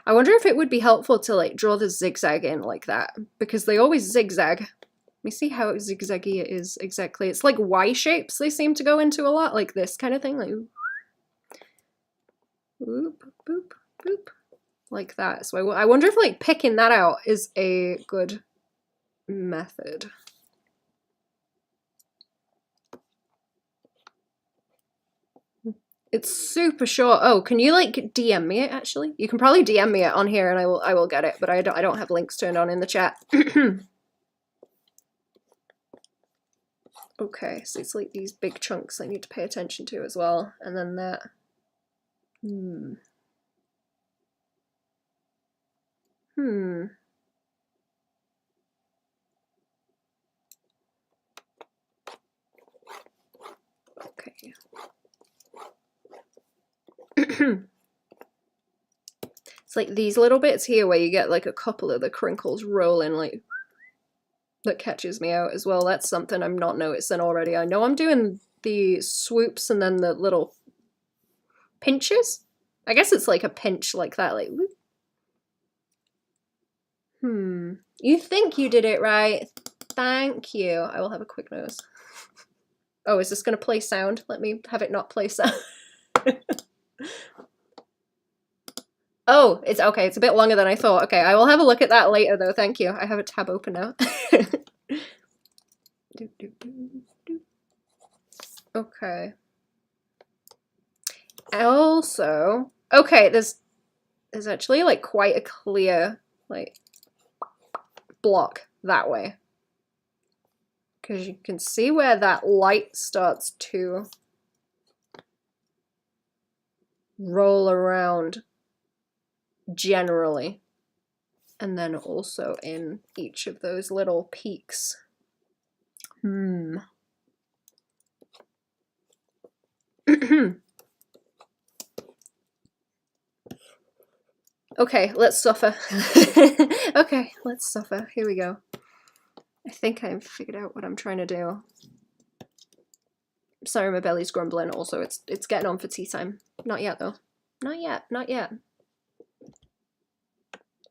I wonder if it would be helpful to like draw the zigzag in like that, because they always zigzag. Let me see how zigzaggy it is exactly. It's like Y shapes they seem to go into a lot, like this kind of thing, like boop, boop, boop, like that. So I wonder if like picking that out is a good method. It's super short. Oh, can you like DM me it actually? You can probably DM me it on here and I will get it, but I don't have links turned on in the chat. Okay, so it's like these big chunks I need to pay attention to as well, and then that. Okay. It's like these little bits here where you get like a couple of the crinkles rolling, like that catches me out as well. That's something I'm not noticing already. I know I'm doing the swoops and then the little pinches. I guess it's like a pinch like that, like whoop. You think you did it right. Thank you. I will have a quick nose. Oh, is this gonna play sound? Let me have it not play sound. Oh, it's okay. It's a bit longer than I thought. Okay, I will have a look at that later though. Thank you. I have a tab open now. Okay. Also, okay, there's actually like quite a clear like block that way, because you can see where that light starts to roll around generally, and then also in each of those little peaks. Okay, let's suffer. Okay, let's suffer. Here we go. I think I've figured out what I'm trying to do. Sorry, my belly's grumbling. Also, it's getting on for tea time. Not yet though. Not yet. Not yet.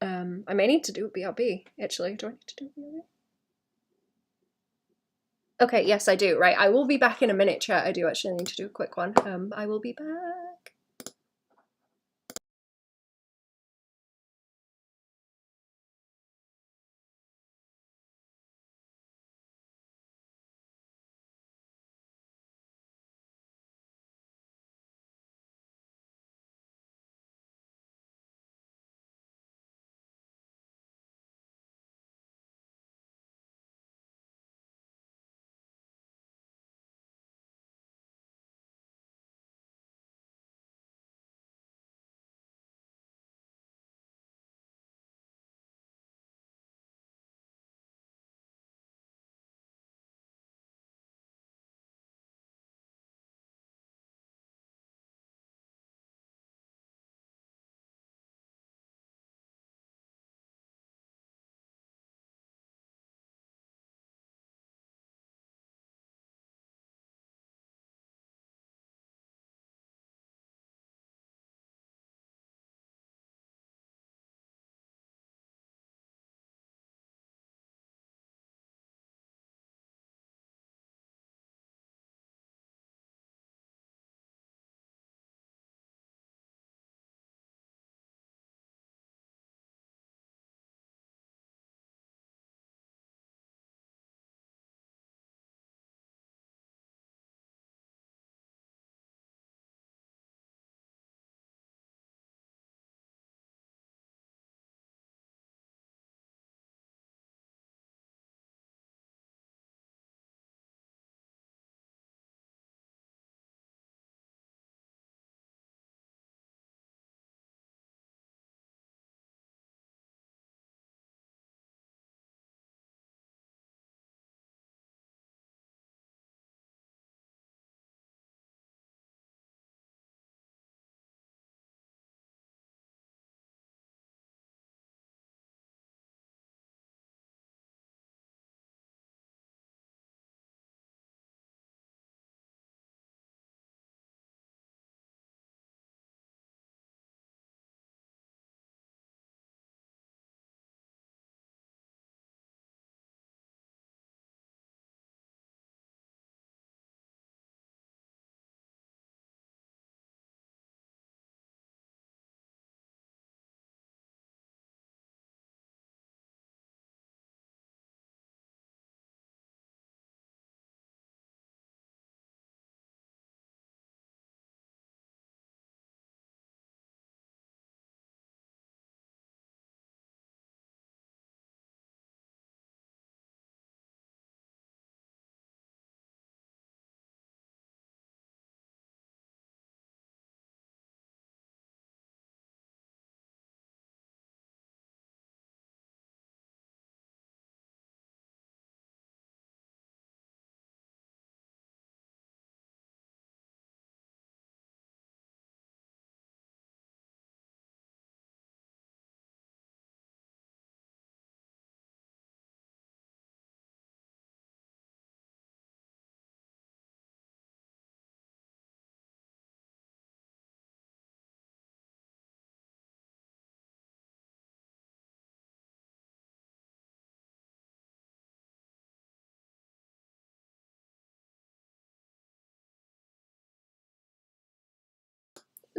I may need to do a BRB actually. Do I need to do a BRB? Okay, yes, I do. Right, I will be back in a minute, chat. I do actually need to do a quick one. I will be back.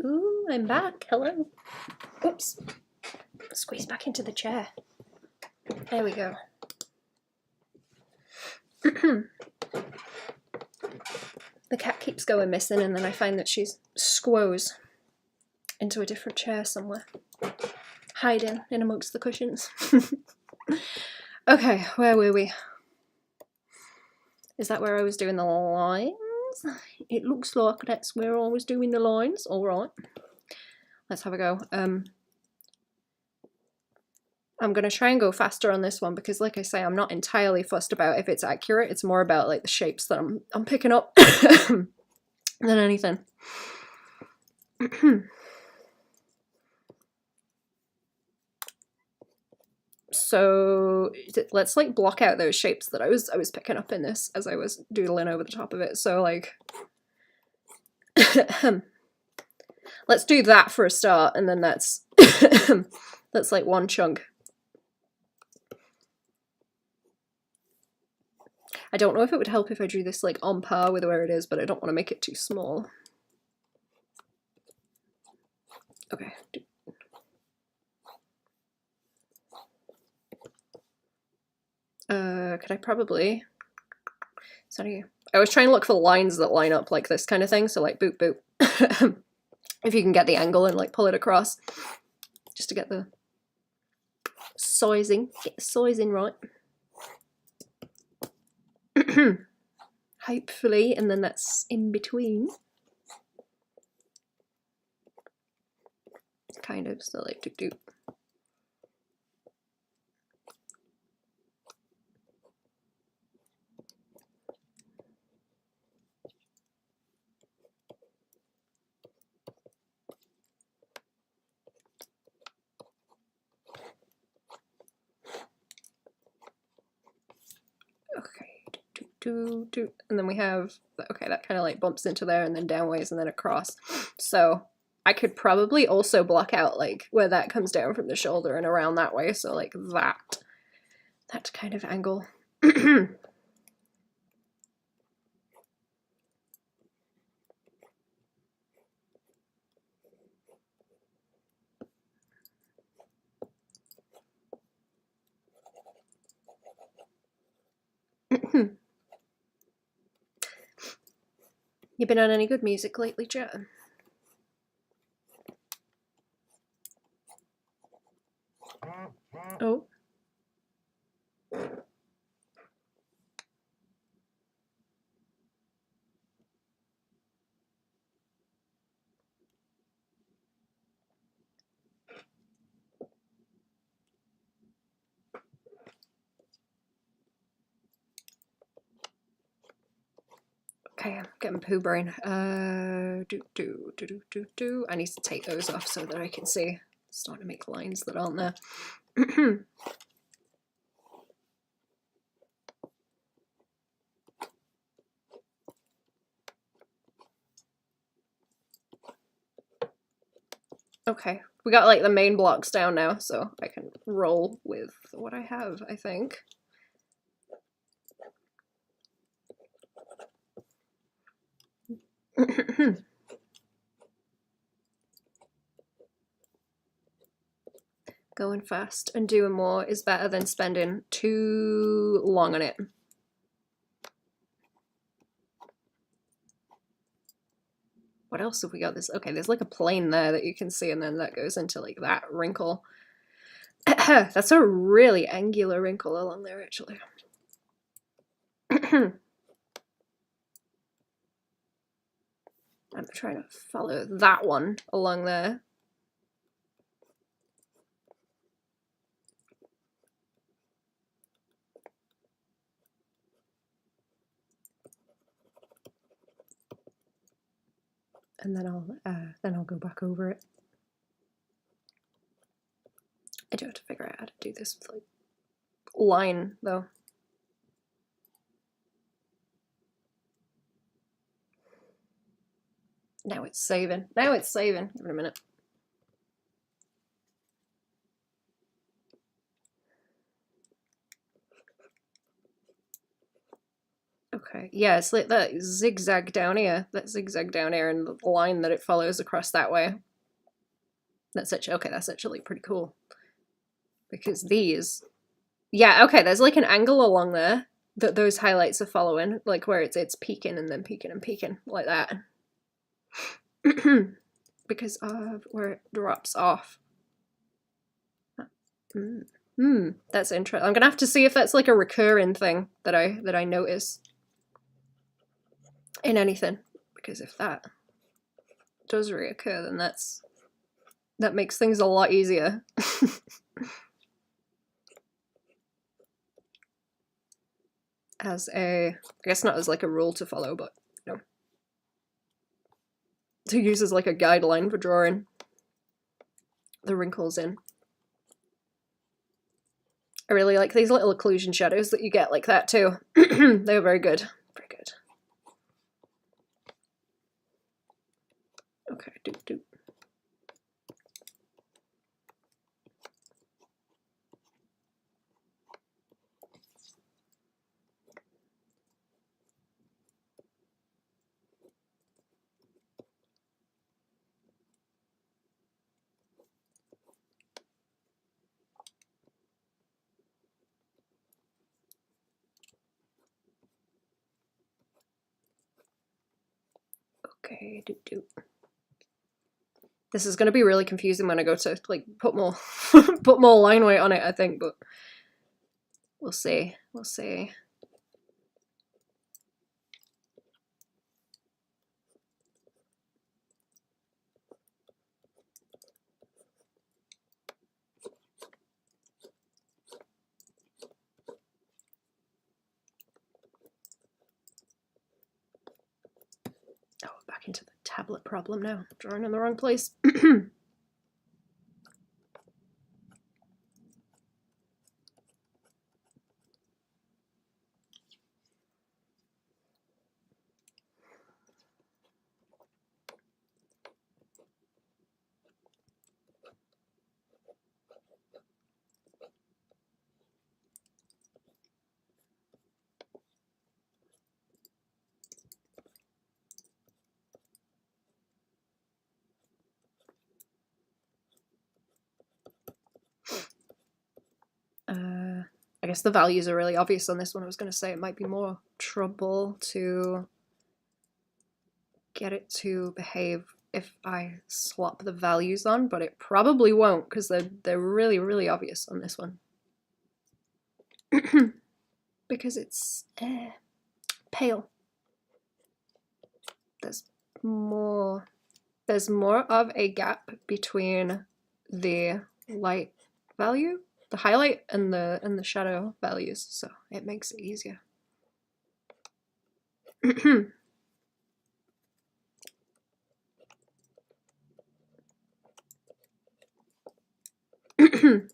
Ooh, I'm back. Hello. Oops. Squeeze back into the chair. There we go. The cat keeps going missing, and then I find that she's squoze into a different chair somewhere, hiding in amongst the cushions. Okay, where were we? Is that where I was doing the lines? It looks like that's where I was doing the lines. All right, let's have a go. I'm going to try and go faster on this one because, like I say, I'm not entirely fussed about if it's accurate. It's more about like the shapes that I'm picking up than anything. So let's like block out those shapes that I was picking up in this as I was doodling over the top of it. So like, let's do that for a start, and then that's that's like one chunk. I don't know if it would help if I drew this like on par with where it is, but I don't want to make it too small. Okay. Could I probably... Sorry. I was trying to look for lines that line up like this kind of thing, so like boop boop. If you can get the angle and like pull it across, just to get the sizing, right. Hopefully, and then that's in between. Kind of, so like doop doop. Okay, and then we have, okay, that kind of like bumps into there and then downways and then across. So I could probably also block out like where that comes down from the shoulder and around that way, so like that kind of angle. You been on any good music lately, Jet? Oh. Okay, I'm getting poo brain. I need to take those off so that I can see. Starting to make lines that aren't there. Okay, we got like the main blocks down now, so I can roll with what I have, I think. Going fast and doing more is better than spending too long on it. What else have we got? This, okay, there's like a plane there that you can see, and then that goes into like that wrinkle. That's a really angular wrinkle along there, actually. I'm trying to follow that one along there. And then I'll go back over it. I do have to figure out how to do this with like line though. Now it's saving. Now it's saving. Give it a minute. Okay. Okay, yeah, it's like that zigzag down here. That zigzag down here and the line that it follows across that way. That's actually, okay, that's actually pretty cool. Because these, yeah, okay, there's like an angle along there that those highlights are following, like where it's peaking and then peaking and peaking, like that. Because of where it drops off. That's interesting. I'm gonna have to see if that's like a recurring thing that I notice in anything, because if that does reoccur, then that makes things a lot easier. As a, I guess not as like a rule to follow, but you know, to use as like a guideline for drawing the wrinkles in. I really like these little occlusion shadows that you get like that too. They're very good. Very good. Okay, doop. Okay, doop. This is going to be really confusing when I go to like put more put more line weight on it, I think, but we'll see. We'll see. Oh, back into the tablet problem now. Drawing in the wrong place. I guess the values are really obvious on this one. I was going to say it might be more trouble to get it to behave if I slop the values on, but it probably won't because they're really, really obvious on this one. Because it's pale. There's more of a gap between the light value, the highlight, and the shadow values, so it makes it easier.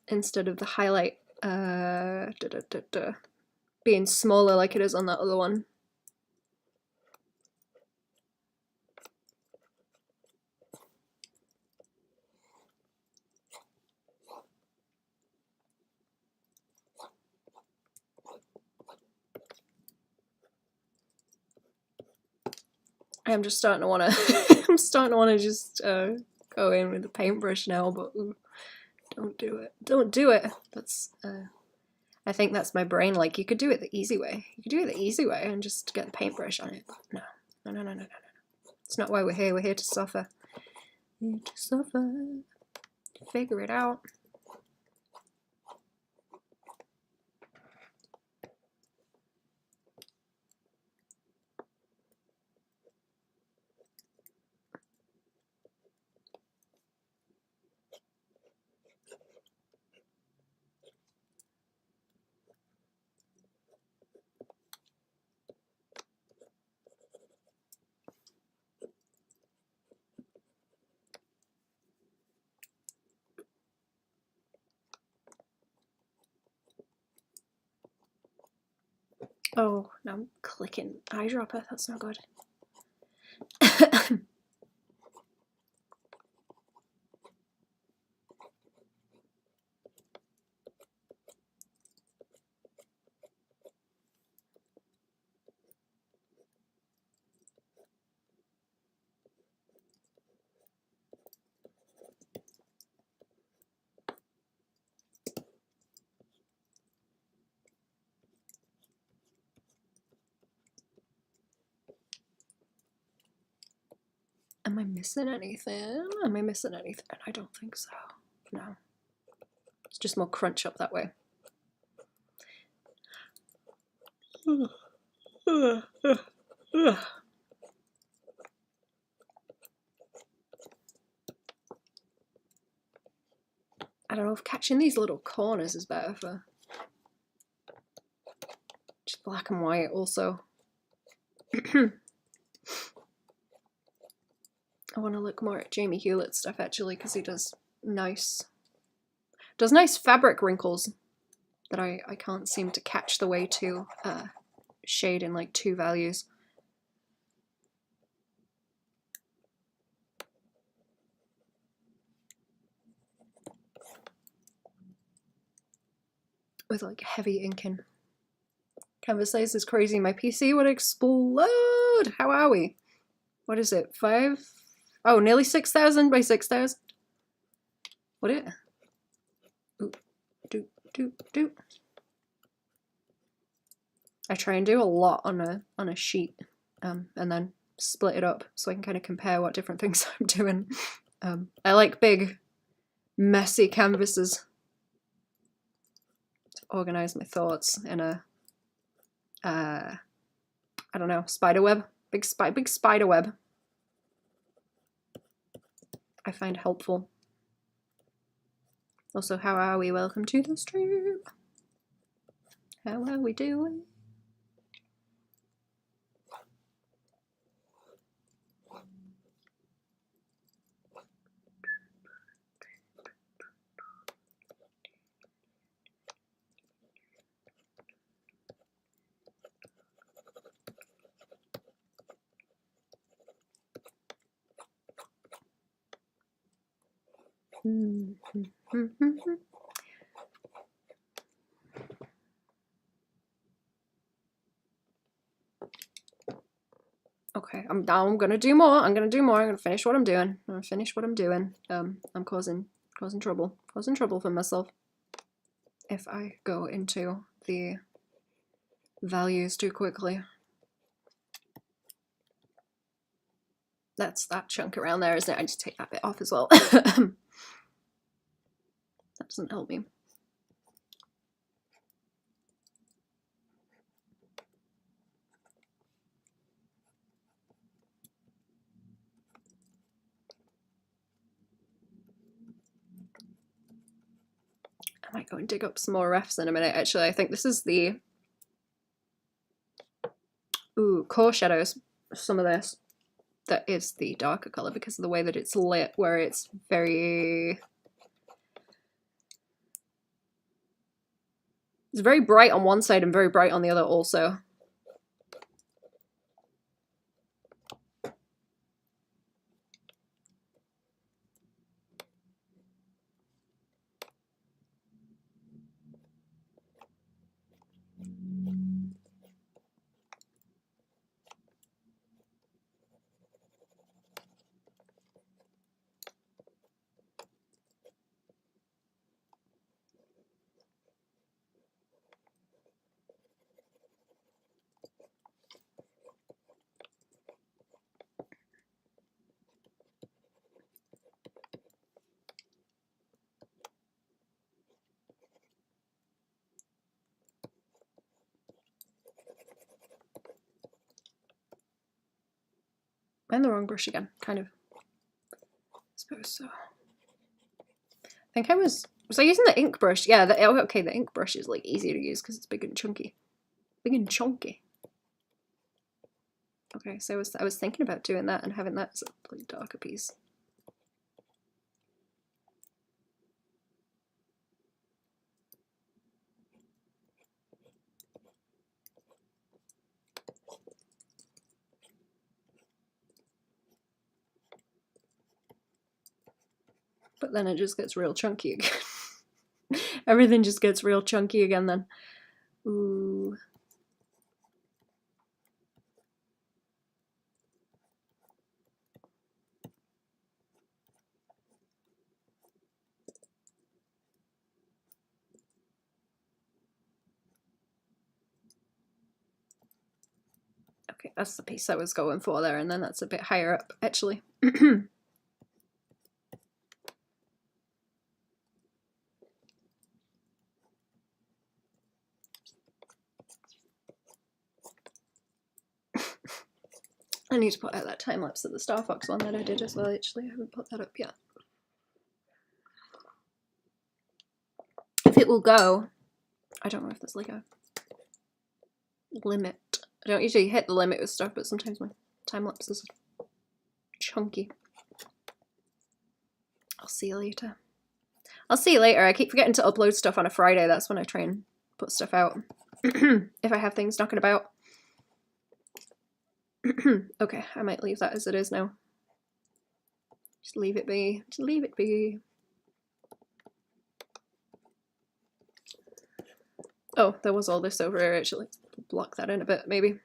Instead of the highlight being smaller like it is on that other one. I'm just starting to want to. I'm starting to want to just go in with the paintbrush now, but don't do it. Don't do it. That's. I think that's my brain. Like, you could do it the easy way. You could do it the easy way and just get the paintbrush on it. But no. It's not why we're here. We're here to suffer. Here to suffer. Figure it out. Oh, now I'm clicking eyedropper. That's not good. Am I missing anything? Am I missing anything? I don't think so. No. It's just more crunch up that way. I don't know if catching these little corners is better for just black and white also. I want to look more at Jamie Hewlett's stuff actually, because he does nice fabric wrinkles that I can't seem to catch the way to shade in like 2 values. With like heavy inking. Canvas size is crazy. My PC would explode. How are we? What is it? 5? Oh, nearly 6,000 by 6,000. What it? Do. I try and do a lot on a sheet, and then split it up so I can kind of compare what different things I'm doing. I like big, messy canvases to organize my thoughts in a I don't know, spider web, big spider web. I find helpful. Also, how are we? Welcome to the stream. How are we doing? Okay, I'm gonna do more. I'm gonna finish what I'm doing. I'm causing trouble for myself if I go into the values too quickly. That's that chunk around there, isn't it? I just take that bit off as well. That doesn't help me. I might go and dig up some more refs in a minute, actually. I think this is the core shadows, some of this. That is the darker color because of the way that it's lit, where it's very bright on one side and very bright on the other also. And the wrong brush again, kind of. I suppose so. I think I was I using the ink brush? Yeah, okay, the ink brush is like easier to use because it's big and chunky. Big and chunky. Okay, so I was thinking about doing that and having that as a like, darker piece. But then it just gets real chunky again. Everything just gets real chunky again then. Ooh. Okay, that's the piece I was going for there, and then that's a bit higher up, actually. I need to put out that time lapse of the Star Fox one that I did as well, actually. I haven't put that up yet. If it will go, I don't know if there's like a limit. I don't usually hit the limit with stuff, but sometimes my time lapse is chunky. I'll see you later. I'll see you later. I keep forgetting to upload stuff on a Friday. That's when I try and put stuff out. If I have things knocking about. Okay, I might leave that as it is now. Just leave it be. Just leave it be. Oh, there was all this over here, actually. Block that in a bit, maybe.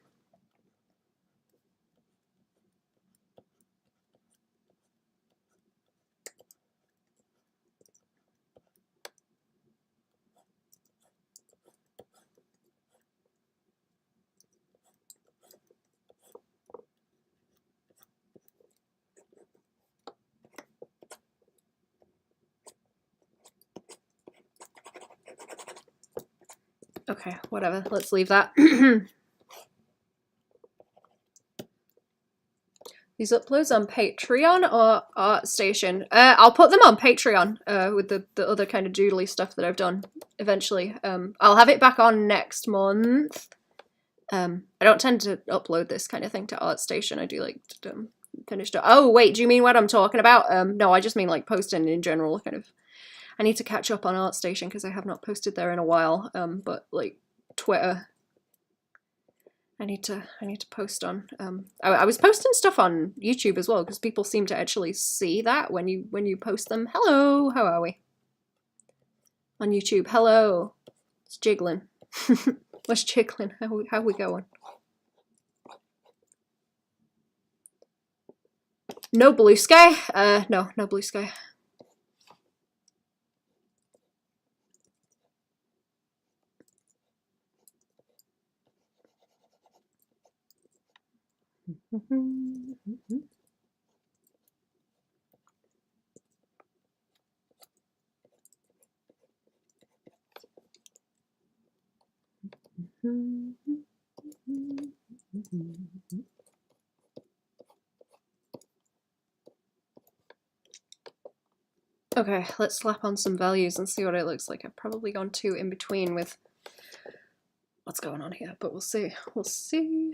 Okay, whatever. Let's leave that. These uploads on Patreon or ArtStation? I'll put them on Patreon with the other kind of doodly stuff that I've done eventually. I'll have it back on next month. I don't tend to upload this kind of thing to ArtStation. I do like finished it. Oh, wait, do you mean what I'm talking about? No, I just mean like posting in general, kind of. I need to catch up on ArtStation because I have not posted there in a while. But like Twitter, I need to post on. I was posting stuff on YouTube as well because people seem to actually see that when you post them. Hello, how are we? On YouTube, hello. It's jiggling. What's jiggling? How we going? No blue sky. No blue sky. Okay, let's slap on some values and see what it looks like. I've probably gone too in between with what's going on here, but we'll see. We'll see.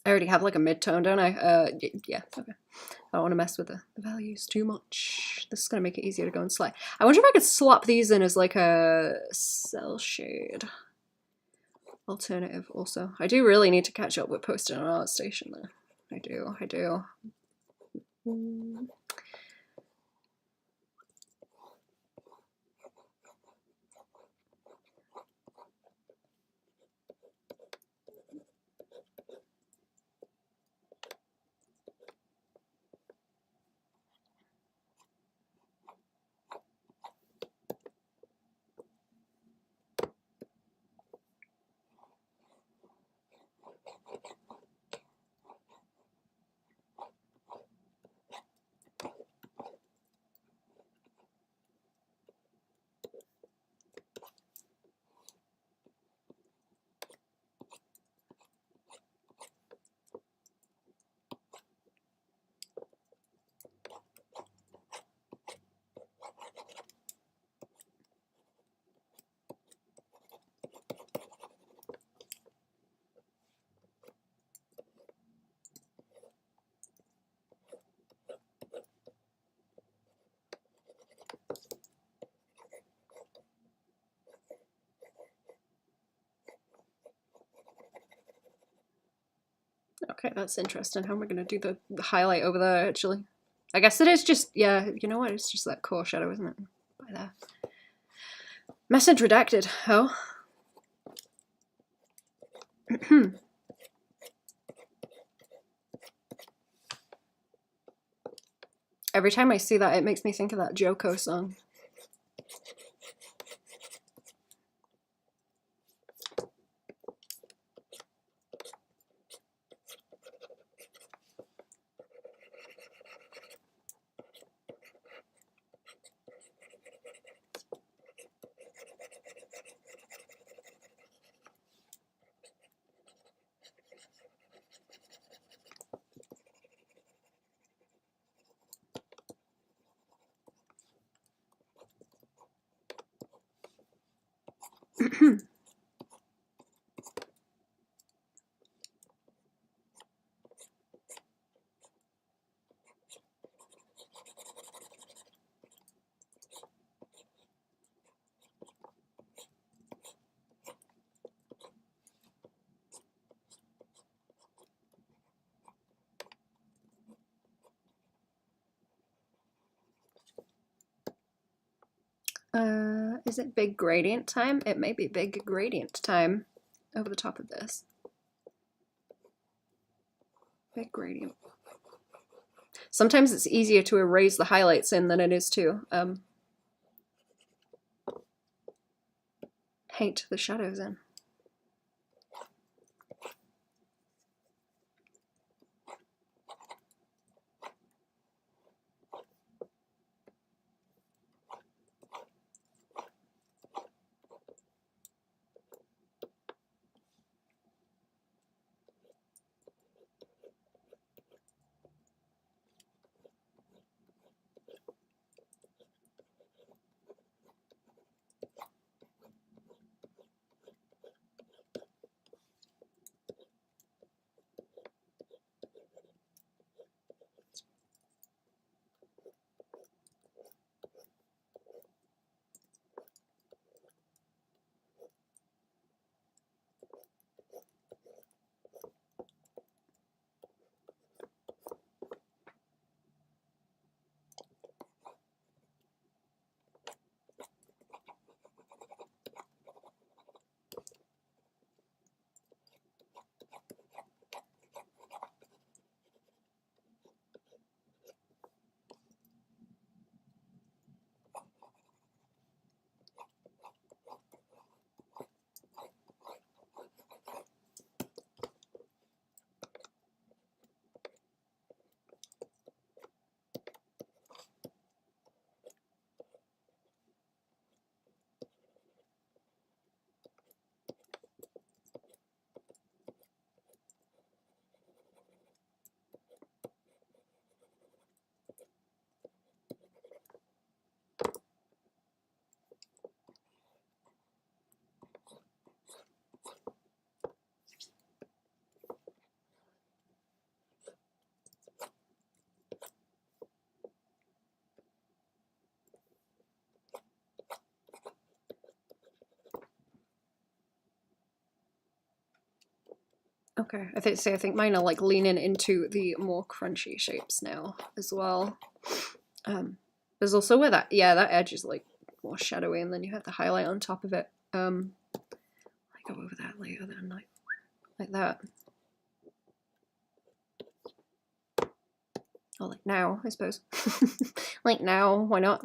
I already have like a mid-tone, don't I? Yeah, okay. I don't want to mess with the values too much. This is going to make it easier to go and slide. I wonder if I could swap these in as like a cell shade alternative also. I do really need to catch up with posting on ArtStation though. I do. Okay, that's interesting. How am I going to do the highlight over there, actually? I guess it is just, yeah, you know what? It's just that core shadow, isn't it? By there. Message redacted. Oh. Every time I see that, it makes me think of that Joko song. Is it big gradient time? It may be big gradient time over the top of this. Big gradient. Sometimes it's easier to erase the highlights in than it is to paint the shadows in. Okay, I think mine are like leaning into the more crunchy shapes now as well. There's also where that edge is like more shadowy, and then you have the highlight on top of it. I go over that later then, like that. Or like now, I suppose. Like now, why not?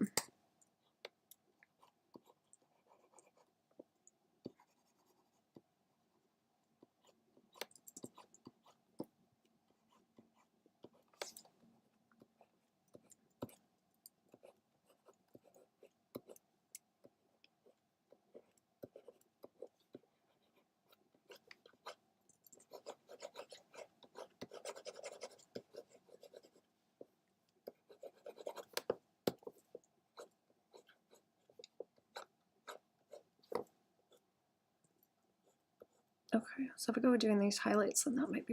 Okay, so if we go doing these highlights, then that might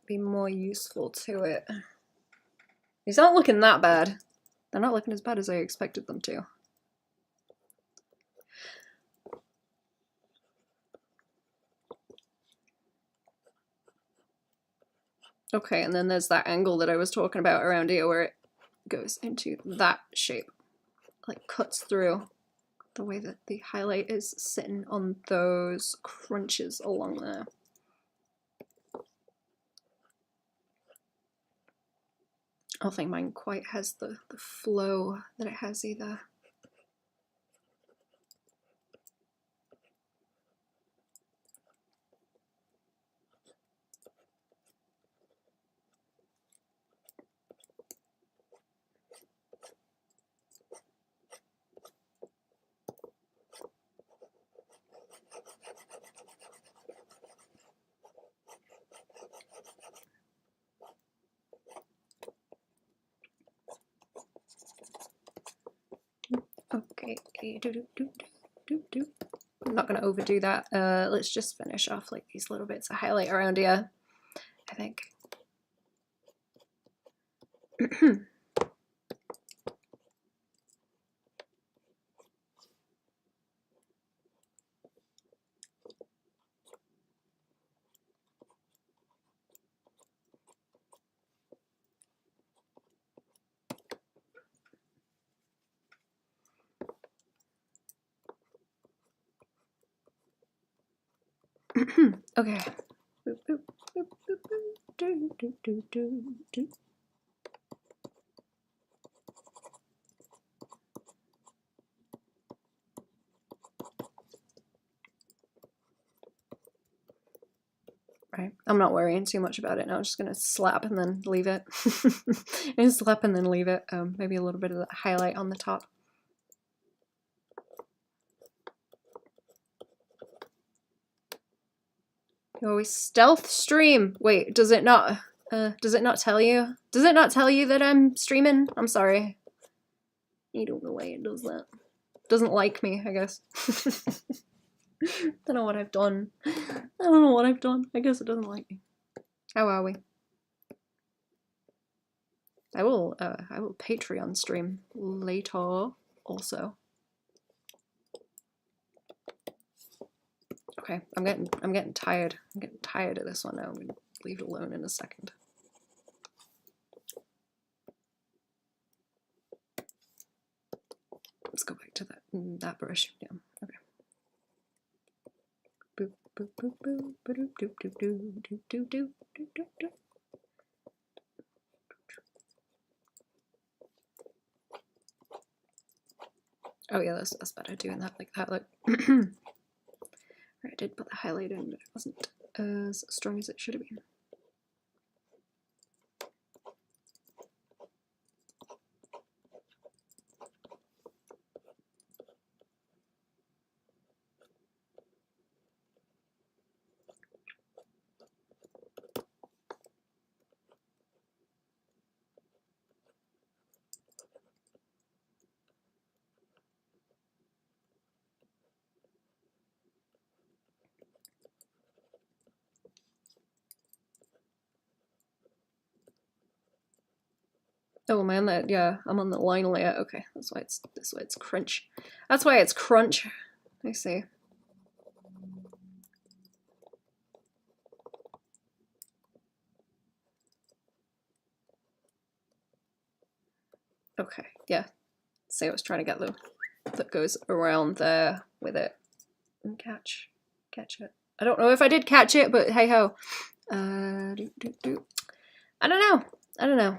be more useful to it. These aren't looking that bad. They're not looking as bad as I expected them to. Okay, and then there's that angle that I was talking about around here where it goes into that shape, like cuts through the way that the highlight is sitting on those crunches along there. I don't think mine quite has the flow that it has either. Okay. I'm not going to overdo that. Let's just finish off like these little bits of highlight around here, I think. Okay. Boop, boop, boop, boop, boop. Do, do, do, do, do. Right. I'm not worrying too much about it now. I'm just gonna slap and then leave it. And slap and then leave it. Maybe a little bit of that highlight on the top. Oh, stealth stream. Wait, does it not tell you? Does it not tell you that I'm streaming? I'm sorry. I don't know why it does that. Doesn't like me, I guess. Don't know what I've done. I don't know what I've done. I guess it doesn't like me. How are we? I will Patreon stream later also. Okay, I'm getting tired. I'm getting tired of this one now. I'm gonna leave it alone in a second. Let's go back to that brush. Yeah. Okay. Boop boop boop boop boop doop doop doop doop doop doop doop doop. Oh yeah, that's better doing that like that. Look. Right, I did put the highlight in, but it wasn't as strong as it should have been. Oh man, that yeah, I'm on the line layer. Okay, that's why it's crunch. That's why it's crunch. I see. Okay, yeah. See, I was trying to get the that goes around there with it and catch it. I don't know if I did catch it, but hey ho. I don't know.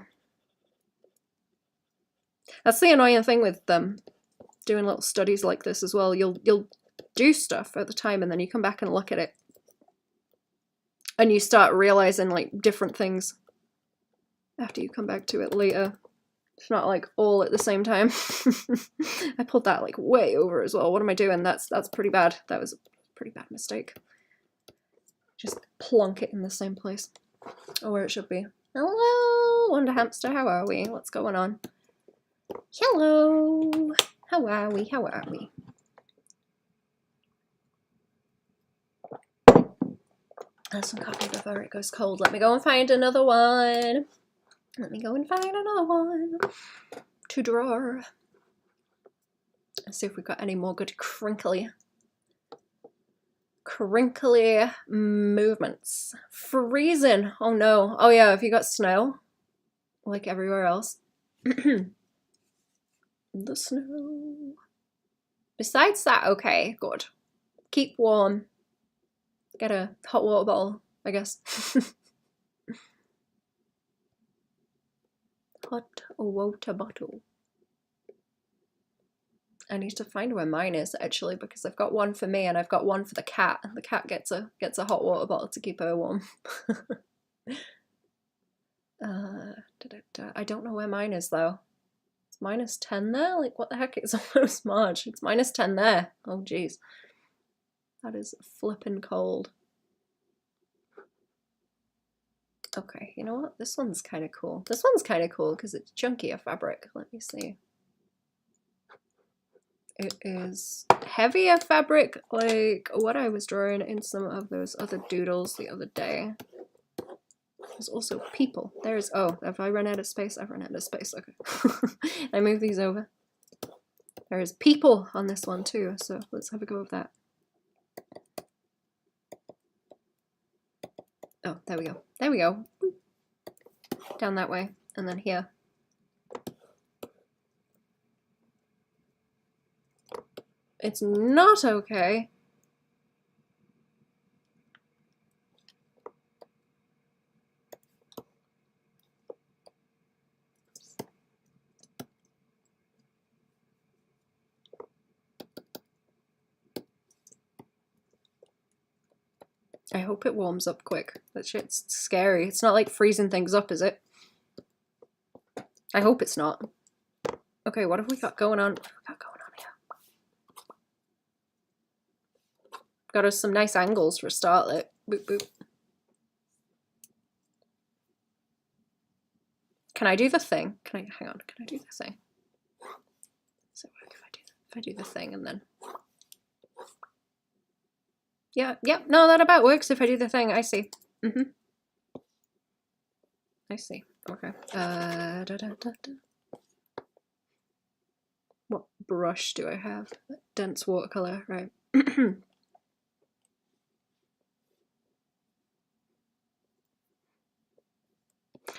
That's the annoying thing with doing little studies like this as well. You'll do stuff at the time and then you come back and look at it and you start realizing like different things after you come back to it later. It's not like all at the same time. I pulled that like way over as well. What am I doing? That's pretty bad. That was a pretty bad mistake. Just plonk it in the same place. Or where it should be. Hello, Wonder Hamster, how are we? What's going on? Hello! How are we? How are we? That's some copy before it goes cold. Let me go and find another one. Let me go and find another one to draw. Let's see if we've got any more good crinkly movements. Freezing. Oh no. Oh yeah, have you got snow? Like everywhere else. The snow. Besides that, okay, good. Keep warm. Get a hot water bottle, I guess. Hot water bottle. I need to find where mine is actually, because I've got one for me and I've got one for the cat. The cat gets a hot water bottle to keep her warm. I don't know where mine is though. It's -10 there? Like what the heck? It's almost March. It's -10 there. Oh jeez. That is flippin' cold. Okay, you know what? This one's kind of cool. This one's kind of cool because it's chunkier fabric. Let me see. it is heavier fabric, like what I was drawing in some of those other doodles the other day. There's also people. There's, oh, have I run out of space? I've run out of space, okay. I move these over. There is people on this one too, so let's have a go of that. Oh, there we go. There we go. Down that way, and then here. It's not okay. I hope it warms up quick. That shit's scary. It's not like freezing things up, is it? I hope it's not. Okay, what have we got going on? What have we got going on here? Got us some nice angles for a start. Like, boop, boop. Can I do the thing? Can I, hang on, can I do the thing? So if I do the thing and then... Yeah, yep, no, that about works if I do the thing, I see. I see, okay. What brush do I have? Dense watercolor, right.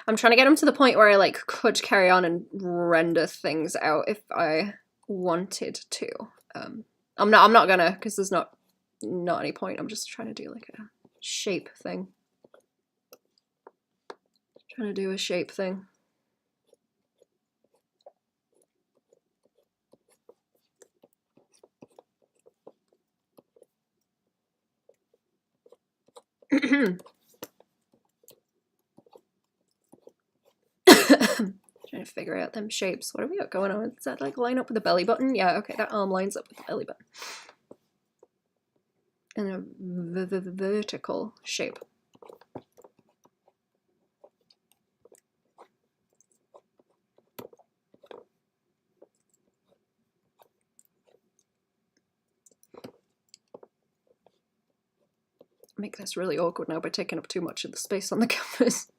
I'm trying to get them to the point where I like could carry on and render things out if I wanted to. I'm not gonna, because there's not any point. I'm just trying to do like a shape thing. Trying to do a shape thing. Trying to figure out them shapes. What have we got going on? Does that like line up with the belly button? Yeah, okay, that arm lines up with the belly button. And a vertical shape. Make this really awkward now by taking up too much of the space on the canvas.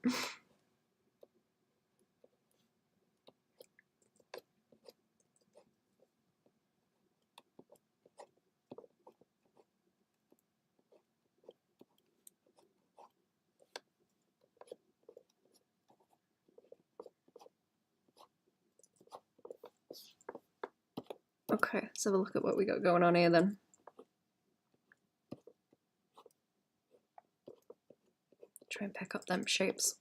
Okay, let's have a look at what we got going on here then. Try and pick up them shapes.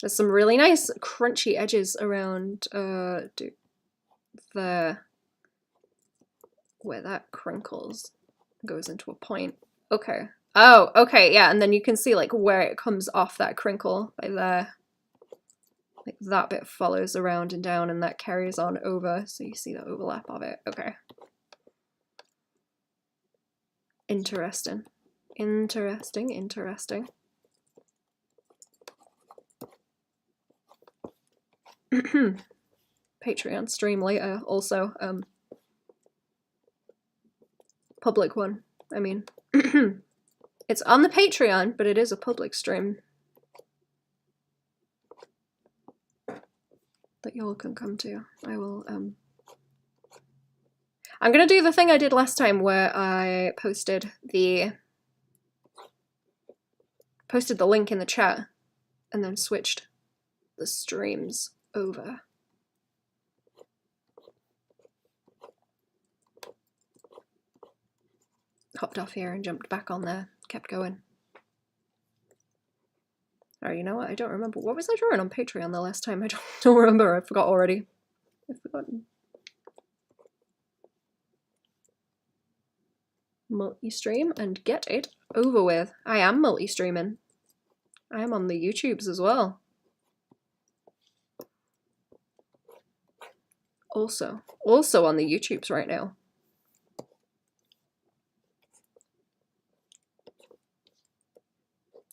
There's some really nice crunchy edges around where that crinkles goes into a point. Okay. Oh, okay, yeah, and then you can see like where it comes off that crinkle by there. Like that bit follows around and down and that carries on over, so you see the overlap of it. Okay. Interesting. Interesting, interesting. Patreon stream later, also. Public one, I mean. It's on the Patreon, but it is a public stream. That y'all can come to. I will, I'm gonna do the thing I did last time where I posted the link in the chat and then switched the streams over. Hopped off here and jumped back on there, kept going. Oh, you know what? I don't remember. What was I drawing on Patreon the last time? I don't remember. I forgot already. I've forgotten. Multi-stream and get it over with. I am multi-streaming. I am on the YouTubes as well. Also on the YouTubes right now.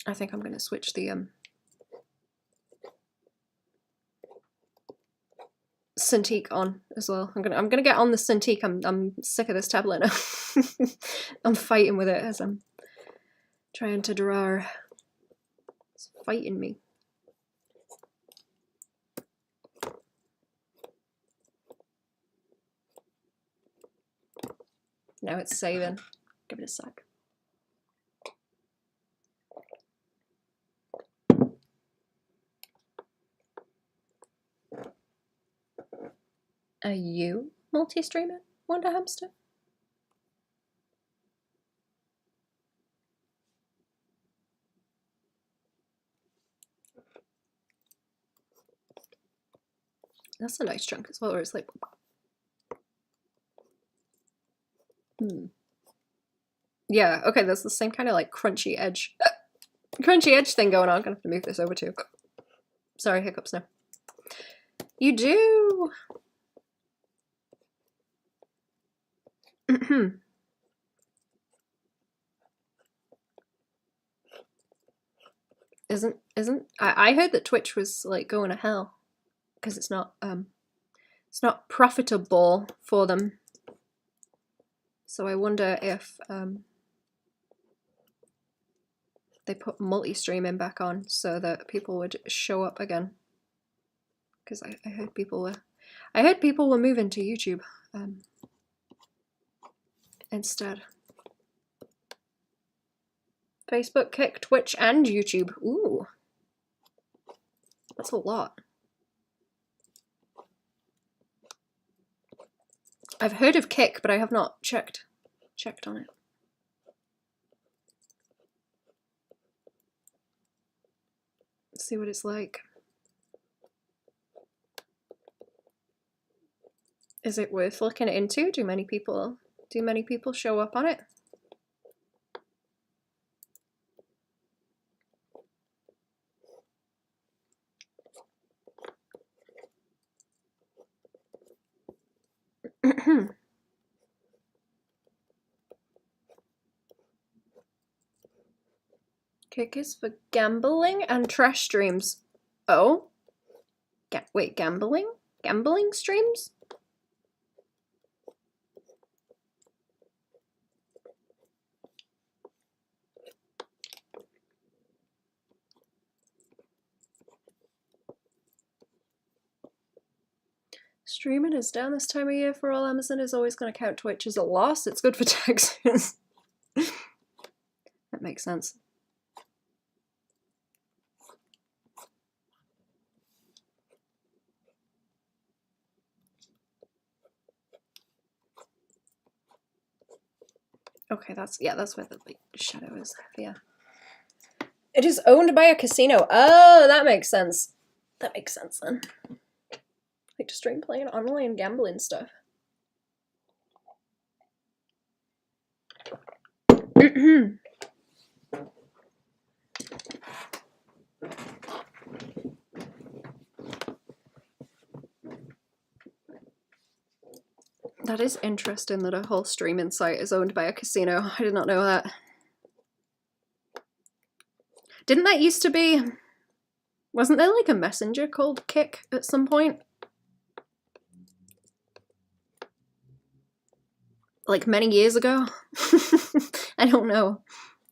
I think I'm going to switch the Cintiq on as well. I'm gonna get on the Cintiq. I'm sick of this tablet now. I'm fighting with it as I'm trying to draw. It's fighting me. Now it's saving. Give it a sec. Are you multi-streaming, Wonder Hamster? That's a nice chunk as well, where it's like... Yeah, okay, there's the same kind of like crunchy edge thing going on. I'm gonna have to move this over too. Sorry, hiccups now. You do! I heard that Twitch was like going to hell because it's not profitable for them. So I wonder if they put multi-streaming back on so that people would show up again. Because I heard people were moving to YouTube instead. Facebook, Kick, Twitch, and YouTube. Ooh, that's a lot. I've heard of Kick, but I have not checked on it. Let's see what it's like. Is it worth looking into? Do many people show up on it? Kick is for gambling and trash streams. Oh? Wait, gambling? Gambling streams? Streaming is down this time of year for all. Amazon is always going to count Twitch as a loss. It's good for taxes. That makes sense. Okay, that's where the like, shadow is. Yeah. It is owned by a casino. Oh, that makes sense. That makes sense then. Like to stream playing online gambling stuff. That is interesting that a whole streaming site is owned by a casino. I did not know that. Didn't that used to be... Wasn't there like a messenger called Kick at some point? Like many years ago? I don't know.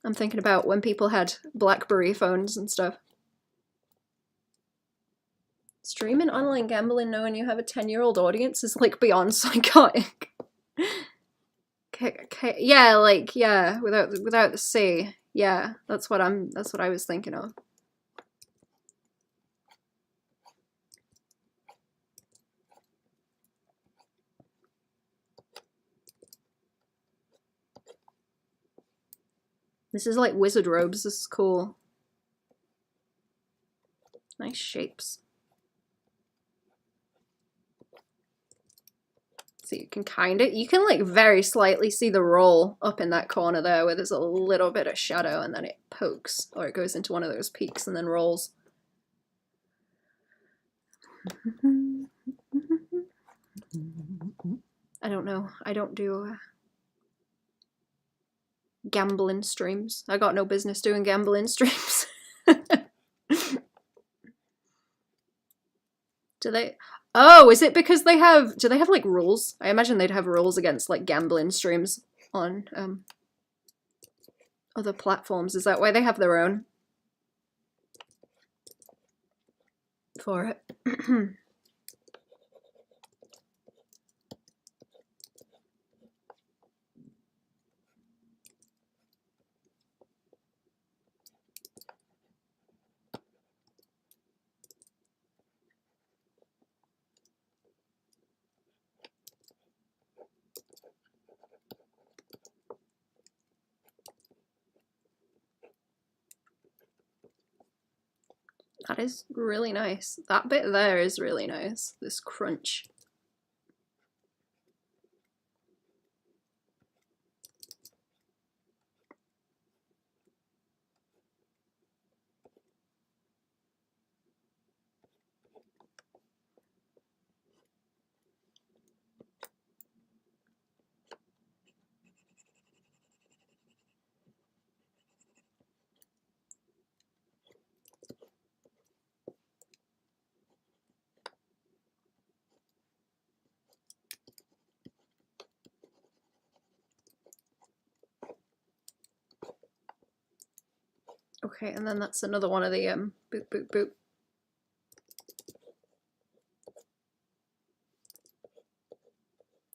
I'm thinking about when people had BlackBerry phones and stuff. Streaming online gambling knowing you have a 10-year-old audience is like beyond psychotic. Yeah, like, yeah, without the C. Yeah, that's what I was thinking of. This is like wizard robes. This is cool. Nice shapes. So you can like very slightly see the roll up in that corner there where there's a little bit of shadow and then it pokes or it goes into one of those peaks and then rolls. I don't know. I don't do gambling streams. I got no business doing gambling streams. Do they? Oh, is it because they have? Do they have like rules? I imagine they'd have rules against like gambling streams on other platforms. Is that why they have their own for it? That is really nice. That bit there is really nice. This crunch. Okay, and then that's another one of the boop boop boop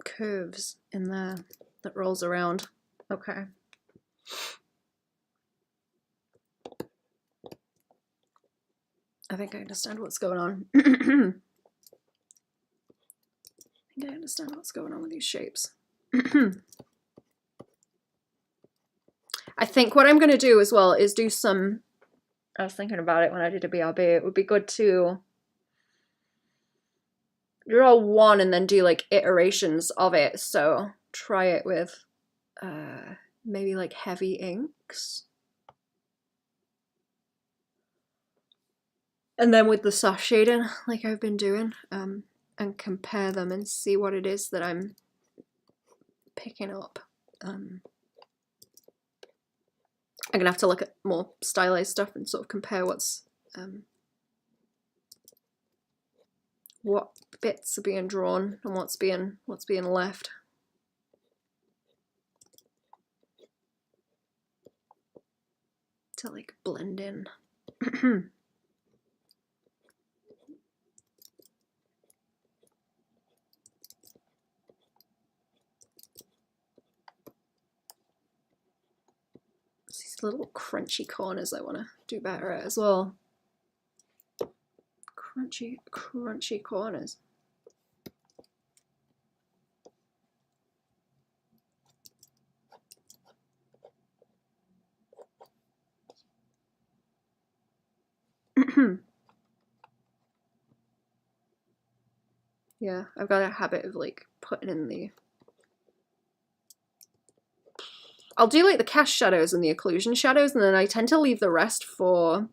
curves in there that rolls around. Okay. I think I understand what's going on. I think I understand what's going on with these shapes. I think what I'm going to do as well is do some, I was thinking about it when I did a BRB, it would be good to draw one and then do like iterations of it. So try it with maybe like heavy inks. And then with the soft shading, like I've been doing, and compare them and see what it is that I'm picking up. I'm gonna have to look at more stylized stuff and sort of compare what's what bits are being drawn and what's being left. To like blend in. These little crunchy corners I want to do better at as well. Crunchy corners. Yeah, I've got a habit of like putting in the... I'll do like the cast shadows and the occlusion shadows, and then I tend to leave the rest for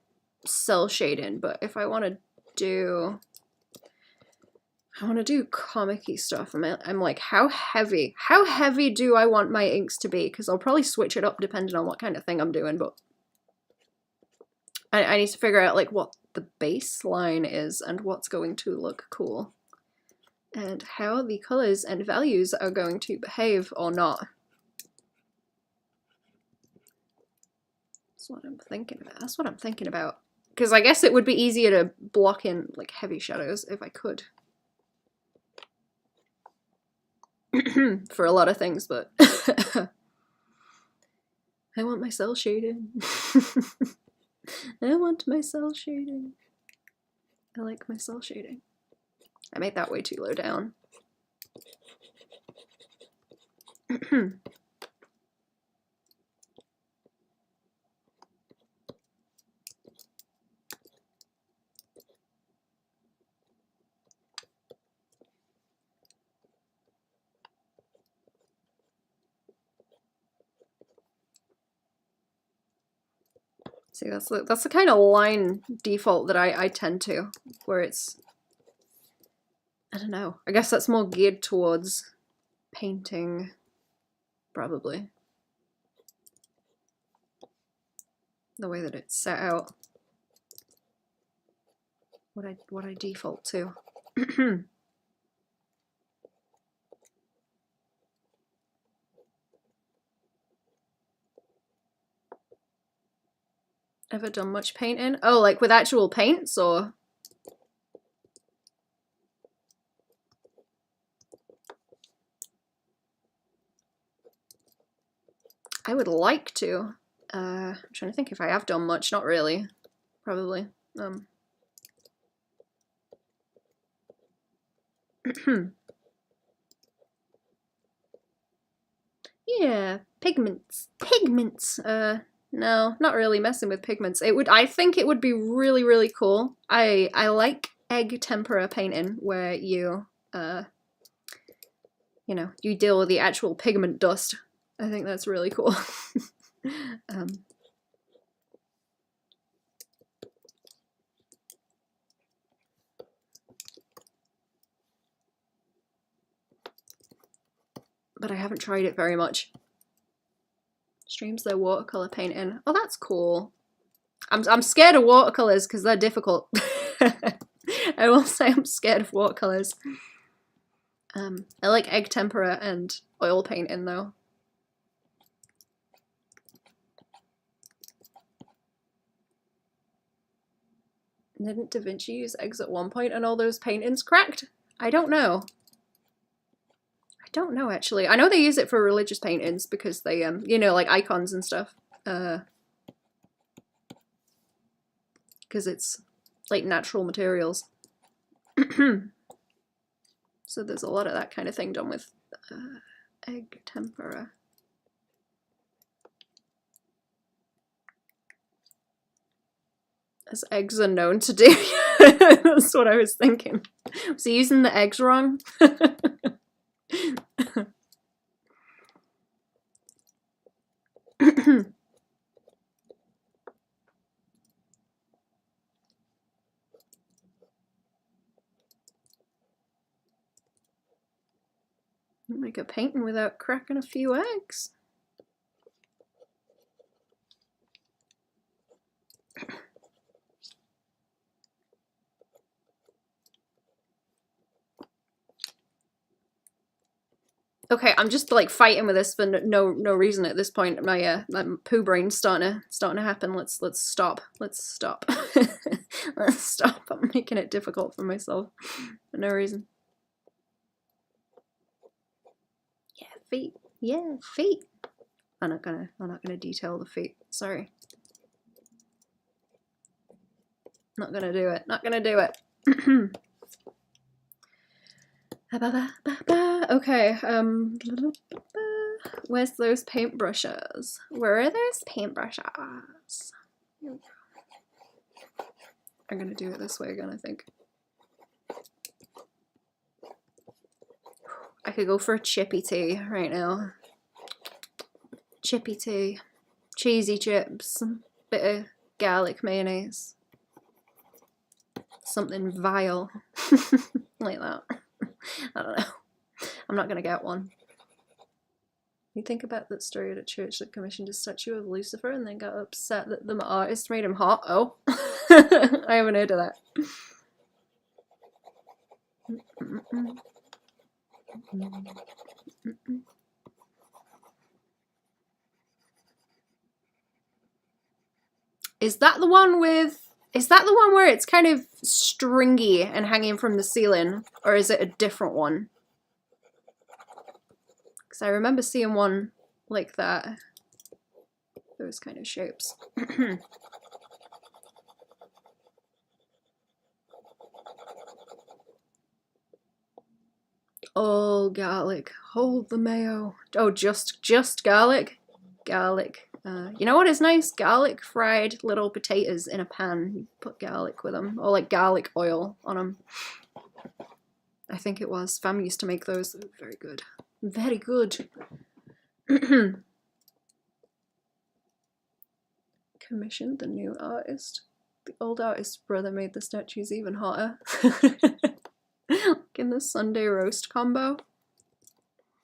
cell shading. But if I want to do... comic-y stuff. I'm like, how heavy do I want my inks to be? Because I'll probably switch it up depending on what kind of thing I'm doing, but I need to figure out like what the baseline is and what's going to look cool. And how the colors and values are going to behave or not. That's what I'm thinking about. That's what I'm thinking about. Because I guess it would be easier to block in like heavy shadows if I could. For a lot of things, but I want my cell shading. I want my cell shading. I like my cell shading. I made that way too low down. See, that's the kind of line default that I tend to, where it's, I don't know, I guess that's more geared towards painting, probably. The way that it's set out. What I default to. Ever done much painting? Oh, like with actual paints or? I would like to. I'm trying to think if I have done much. Not really. Probably. Yeah, pigments. Pigments. No, not really messing with pigments. I think it would be really, really cool. I like egg tempera painting where you know, you deal with the actual pigment dust. I think that's really cool. But I haven't tried it very much. Streams their watercolor painting. Oh, that's cool. I'm scared of watercolors because they're difficult. I will say I'm scared of watercolors. I like egg tempera and oil painting though. Didn't Da Vinci use eggs at one point and all those paintings cracked? I don't know. I don't know actually. I know they use it for religious paintings because they you know, like icons and stuff. Because it's like natural materials. So there's a lot of that kind of thing done with egg tempera. As eggs are known to do. That's what I was thinking. Was he using the eggs wrong? Make a painting without cracking a few eggs. Okay, I'm just like fighting with this for no reason at this point. My poo brain's starting to happen. Let's stop. Let's stop. Let's stop. I'm making it difficult for myself for no reason. Yeah, feet. Yeah, feet. I'm not gonna detail the feet. Sorry. Not gonna do it. Not gonna do it. Okay, where's those paintbrushes? Where are those paintbrushes? I'm gonna do it this way again, I think. I could go for a chippy tea right now. Chippy tea. Cheesy chips. Bit of garlic mayonnaise. Something vile. Like that. I don't know. I'm not gonna get one. You think about that story at a church that commissioned a statue of Lucifer and then got upset that the artist made him hot? Oh. I haven't heard of that. Is that the one where it's kind of stringy and hanging from the ceiling? Or is it a different one? Because I remember seeing one like that. Those kind of shapes. Oh, garlic. Hold the mayo. Oh, just garlic? Garlic. You know what is nice? Garlic fried little potatoes in a pan. You put garlic with them. Or like garlic oil on them. I think it was. Fam used to make those. Very good. Very good. Commissioned the new artist. The old artist's brother made the statues even hotter. In the Sunday roast combo.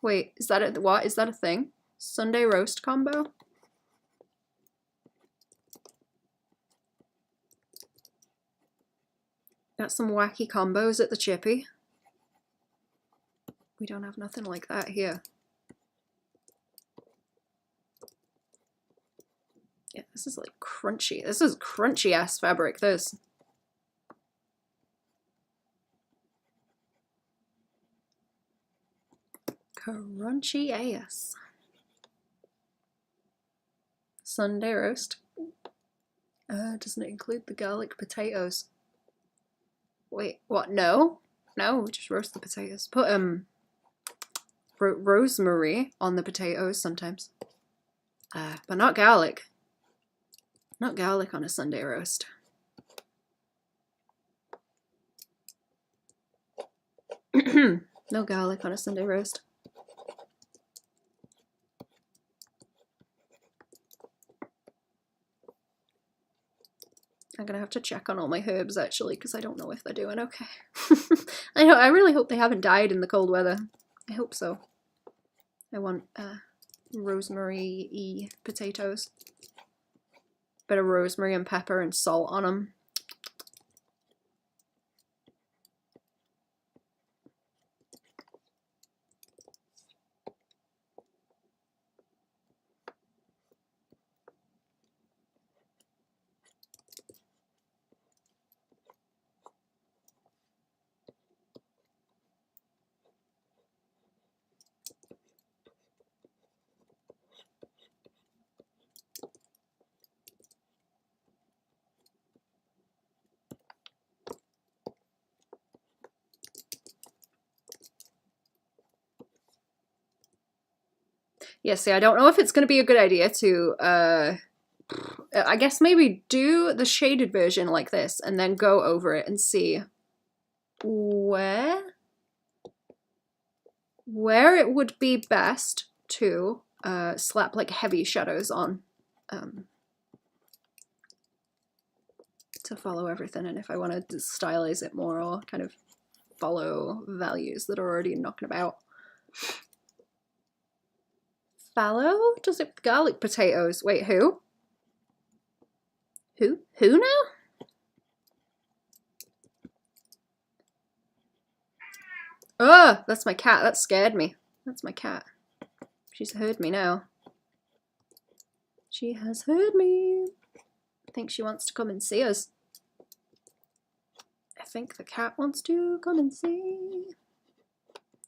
Wait, is that a what? Is that a thing? Sunday roast combo? Got some wacky combos at the chippy. We don't have nothing like that here. Yeah, this is like crunchy. This is crunchy ass fabric, this. Crunchy ass. Sunday roast. Doesn't it include the garlic potatoes? Wait, what? No? No, just roast the potatoes. Put rosemary on the potatoes sometimes. But not garlic. Not garlic on a Sunday roast. No garlic on a Sunday roast. I'm gonna have to check on all my herbs actually, because I don't know if they're doing okay. I really hope they haven't died in the cold weather. I hope so. I want rosemary-y potatoes. Bit of rosemary and pepper and salt on them. Yeah, see, I don't know if it's going to be a good idea to, I guess maybe do the shaded version like this and then go over it and see where it would be best to slap like heavy shadows on to follow everything, and if I want to stylize it more or kind of follow values that are already knocking about. Fallow does it with garlic potatoes. Wait, who? Who now? Oh, that's my cat. That scared me. That's my cat. She's heard me now. She has heard me. I think she wants to come and see us. I think the cat wants to come and see.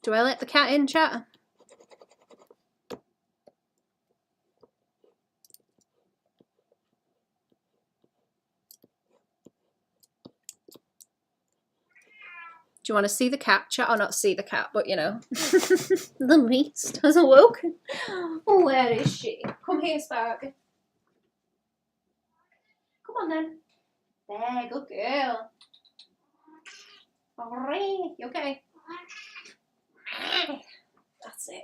Do I let the cat in, chat? Do you want to see the cat, chat? Or not see the cat, but you know. The beast has awoken. Oh, where is she? Come here, Spark. Come on then. There, good girl. Alright, you okay? That's it.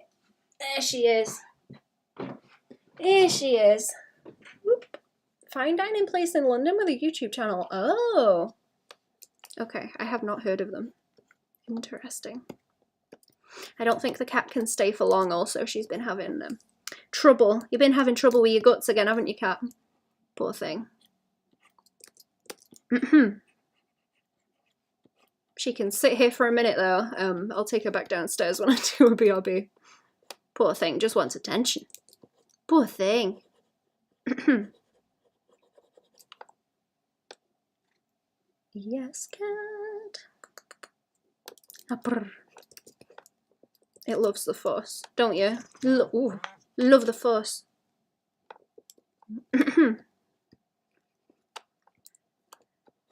There she is. There she is. Whoop. Fine dining place in London with a YouTube channel. Oh. Okay, I have not heard of them. Interesting. I don't think the cat can stay for long also. She's been having trouble. You've been having trouble with your guts again, haven't you, cat? Poor thing. She can sit here for a minute though. I'll take her back downstairs when I do a BRB. Poor thing, just wants attention. Poor thing. Yes, cat. It loves the fuss, don't you? Ooh, love the fuss.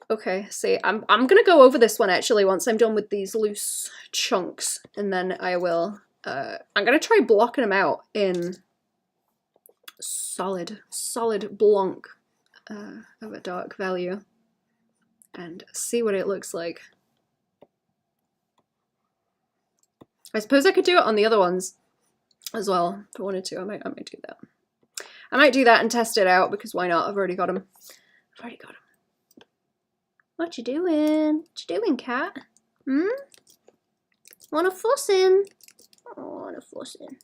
Okay, see, I'm gonna go over this one actually once I'm done with these loose chunks, and then I will. I'm gonna try blocking them out in solid blanc of a dark value, and see what it looks like. I suppose I could do it on the other ones as well if I wanted to. I might do that. I might do that and test it out because why not? I've already got them. What you doing? What you doing, cat? Wanna fuss in? Oh, wanna fuss in.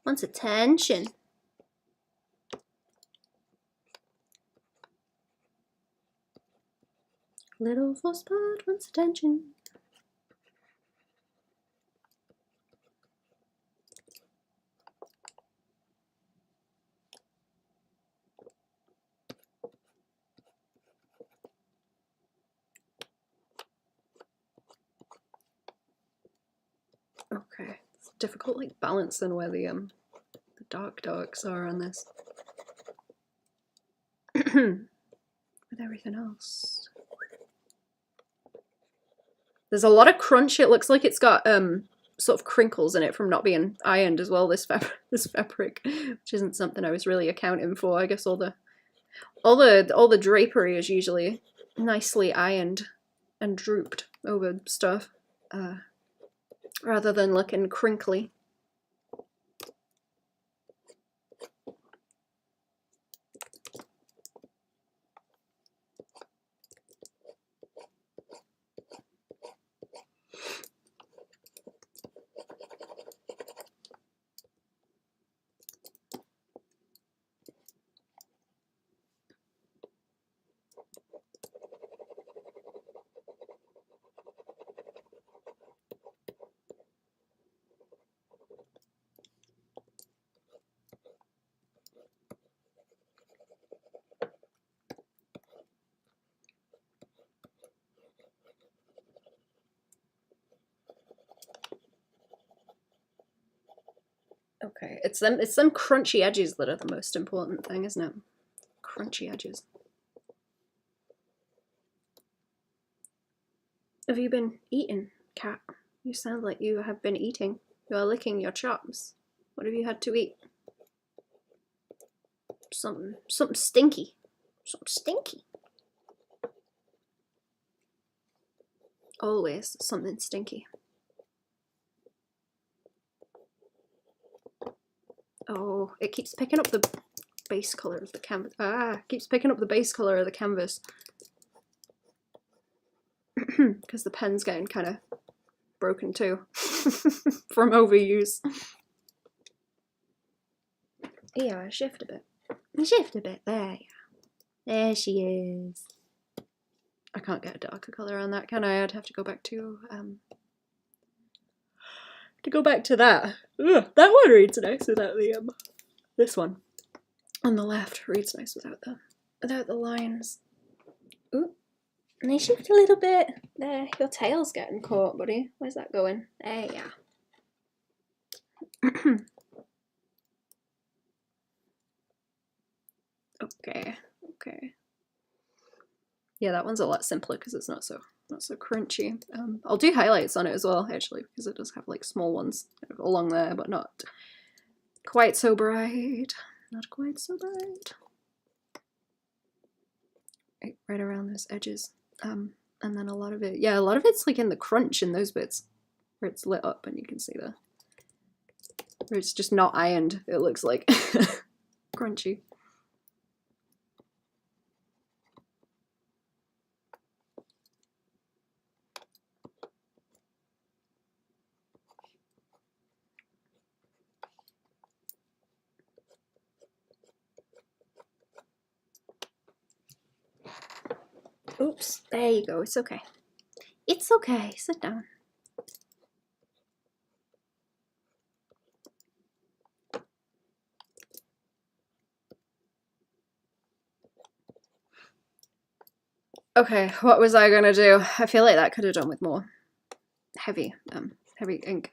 Wants attention. Little full spot wants attention. Okay, it's difficult like balancing where the darks are on this. With everything else. There's a lot of crunch. It looks like it's got sort of crinkles in it from not being ironed as well, this fabric, which isn't something I was really accounting for. I guess all the drapery is usually nicely ironed and drooped over stuff, rather than looking crinkly. Okay, it's them crunchy edges that are the most important thing, isn't it? Crunchy edges. Have you been eating, Cat? You sound like you have been eating. You are licking your chops. What have you had to eat? Something stinky. Something stinky. Always something stinky. Oh, it keeps picking up the base color of the canvas. Ah, keeps picking up the base color of the canvas. Because the pen's getting kind of broken too from overuse. Yeah, shift a bit. Shift a bit. There. There she is. I can't get a darker color on that, can I? I'd have to go back to that. Ugh, that one reads nice without the this one on the left reads nice without the lines. Ooh, and they shift a little bit. There, your tail's getting caught, buddy. Where's that going? There, yeah. Okay. Yeah, that one's a lot simpler because it's not so crunchy. I'll do highlights on it as well, actually, because it does have like small ones kind of along there, but not quite so bright. Not quite so bright. Right around those edges. And then a lot of it's like in the crunch in those bits where it's lit up and you can see where it's just not ironed. It looks like crunchy. Oops, there you go. It's okay. It's okay. Sit down. Okay, what was I gonna do? I feel like that could have done with more heavy ink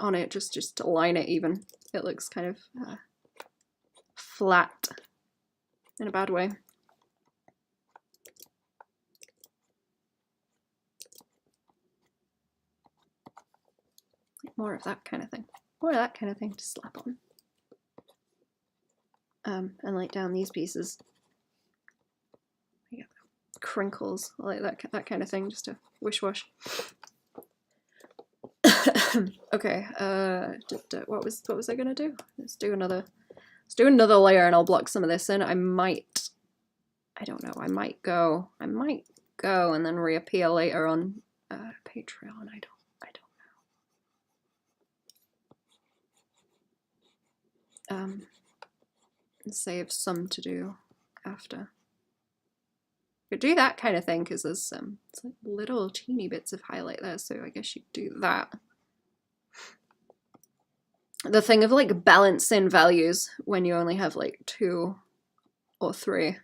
on it, just to line it even. It looks kind of flat in a bad way. More of that kind of thing. More of that kind of thing to slap on. And like down these pieces. Crinkles, like that kind of thing, just to wish wash. Okay, what was I gonna do? Let's do another layer and I'll block some of this in. I don't know, I might go and then reappear later on Patreon. I don't know. And save some to do after. could do that kind of thing because there's it's like little teeny bits of highlight there, so I guess you do that. The thing of like balancing values when you only have like 2 or 3,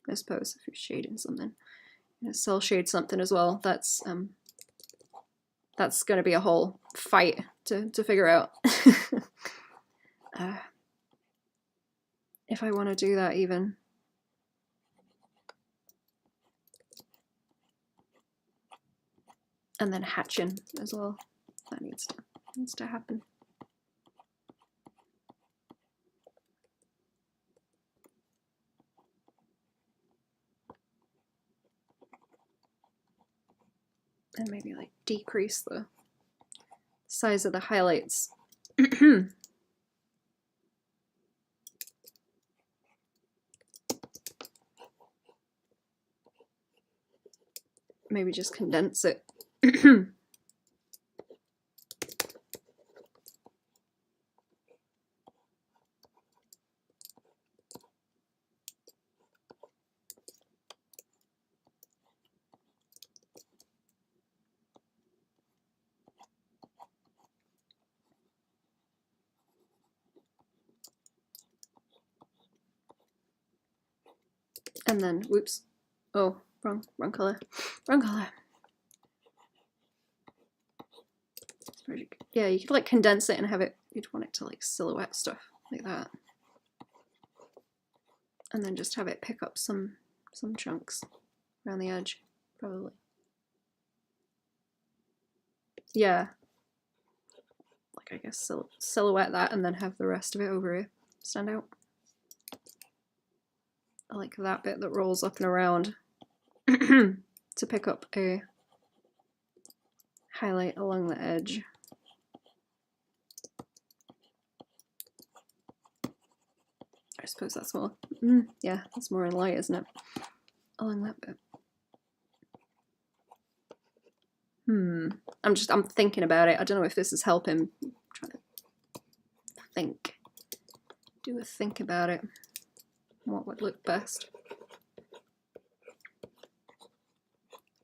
I suppose, if you're shading something. Cell shade something as well. That's going to be a whole fight to figure out. If I want to do that even. And then hatching as well. That needs to happen. And maybe like decrease the size of the highlights. Maybe just condense it. And then, whoops. Oh, wrong color. Wrong color. Yeah, you could like condense it and have it, you'd want it to like silhouette stuff like that. And then just have it pick up some chunks around the edge, probably. Yeah. Like I guess silhouette that and then have the rest of it over here stand out. I like that bit that rolls up and around to pick up a highlight along the edge. I suppose that's more, yeah, that's more in light, isn't it? Along that bit. I'm thinking about it. I don't know if this is helping. I'm trying to think. Do a think about it. What would look best?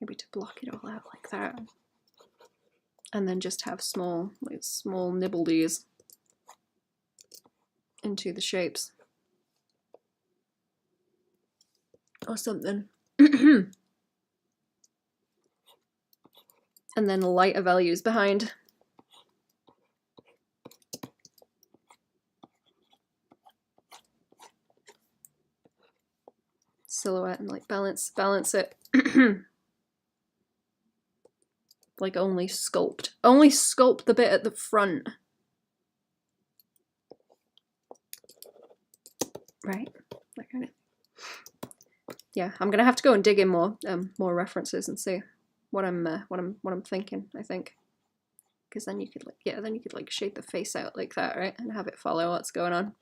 Maybe to block it all out like that. And then just have small nibbledies into the shapes. Or something. And then lighter values behind. Silhouette and like balance it. Like only sculpt the bit at the front. Right? That kind of. Yeah, I'm gonna have to go and dig in more references and see what I'm thinking. I think, because then you could like shape the face out like that, right, and have it follow what's going on.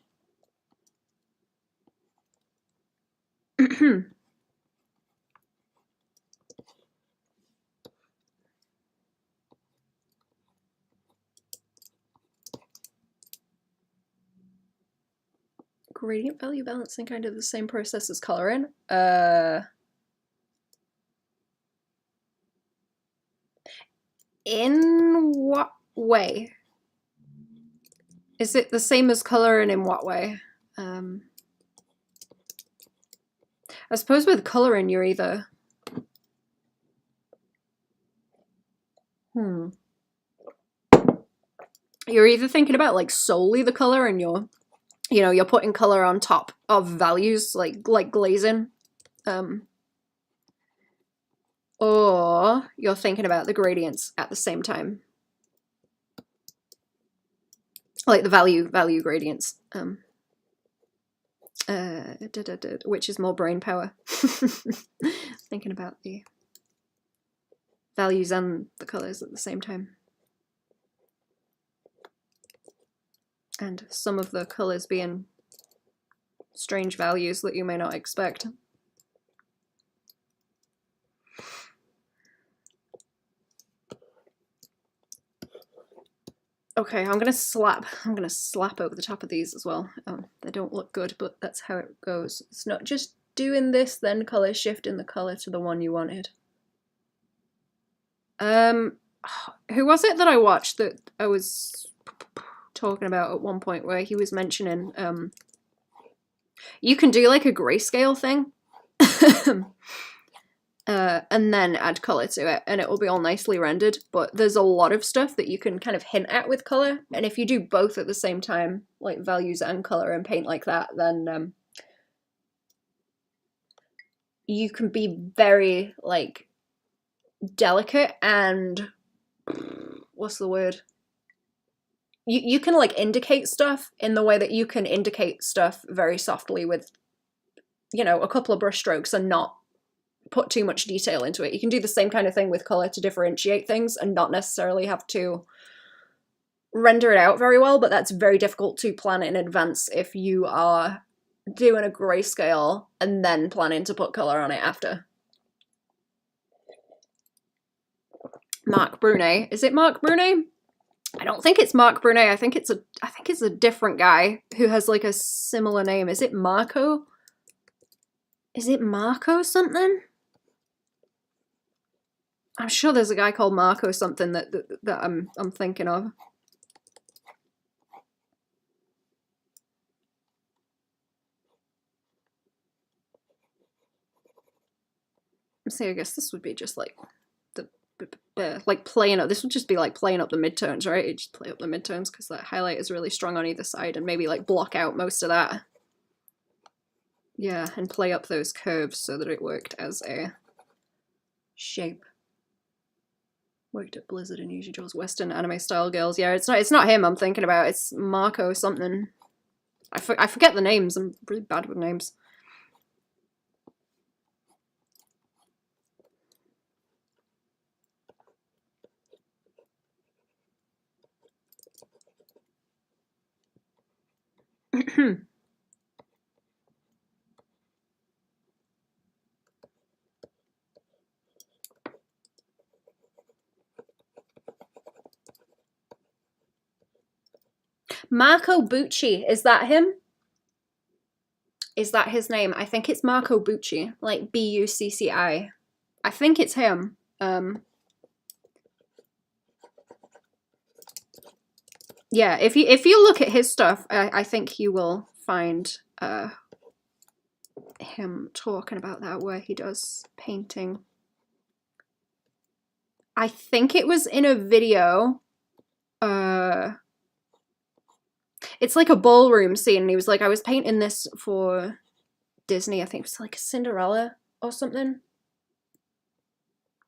Gradient value balancing, kind of the same process as coloring. In what way? Is it the same as coloring in what way? I suppose with coloring you're either you're either thinking about like solely the color and you're putting color on top of values like glazing, or you're thinking about the gradients at the same time, like the value gradients, which is more brain power. Thinking about the values and the colors at the same time. And some of the colors being strange values that you may not expect. Okay, I'm gonna slap over the top of these as well. They don't look good, but that's how it goes. It's not just doing this, then color shifting the color to the one you wanted. Who was it that I watched that I was talking about at one point where he was mentioning you can do like a grayscale thing and then add color to it and it will be all nicely rendered, but there's a lot of stuff that you can kind of hint at with color, and if you do both at the same time, like values and color and paint like that, then you can be very like delicate and what's the word? You can like indicate stuff in the way that you can indicate stuff very softly with, you know, a couple of brush strokes and not put too much detail into it. You can do the same kind of thing with color to differentiate things and not necessarily have to render it out very well, but that's very difficult to plan in advance if you are doing a grayscale and then planning to put color on it after. Mark Brunet. Is it Mark Brunet? I don't think it's Mark Brunet. I think it's a different guy who has like a similar name. Is it Marco? Is it Marco something? I'm sure there's a guy called Marco something that I'm thinking of. See, I guess this would be just like like playing up. This would just be like playing up the midtones, right? You just play up the midtones because that highlight is really strong on either side, and maybe like block out most of that. Yeah, and play up those curves so that it worked as a shape. Worked at Blizzard and usually draws Western anime style girls. Yeah, it's not him I'm thinking about. It's Marco something. I forget the names. I'm really bad with names. Marco Bucci, is that him? Is that his name? I think it's Marco Bucci, like B-U-C-C-I. I think it's him. Yeah, if you look at his stuff, I think you will find him talking about that, where he does painting. I think it was in a video. It's like a ballroom scene, and he was like, I was painting this for Disney. I think it was like Cinderella or something.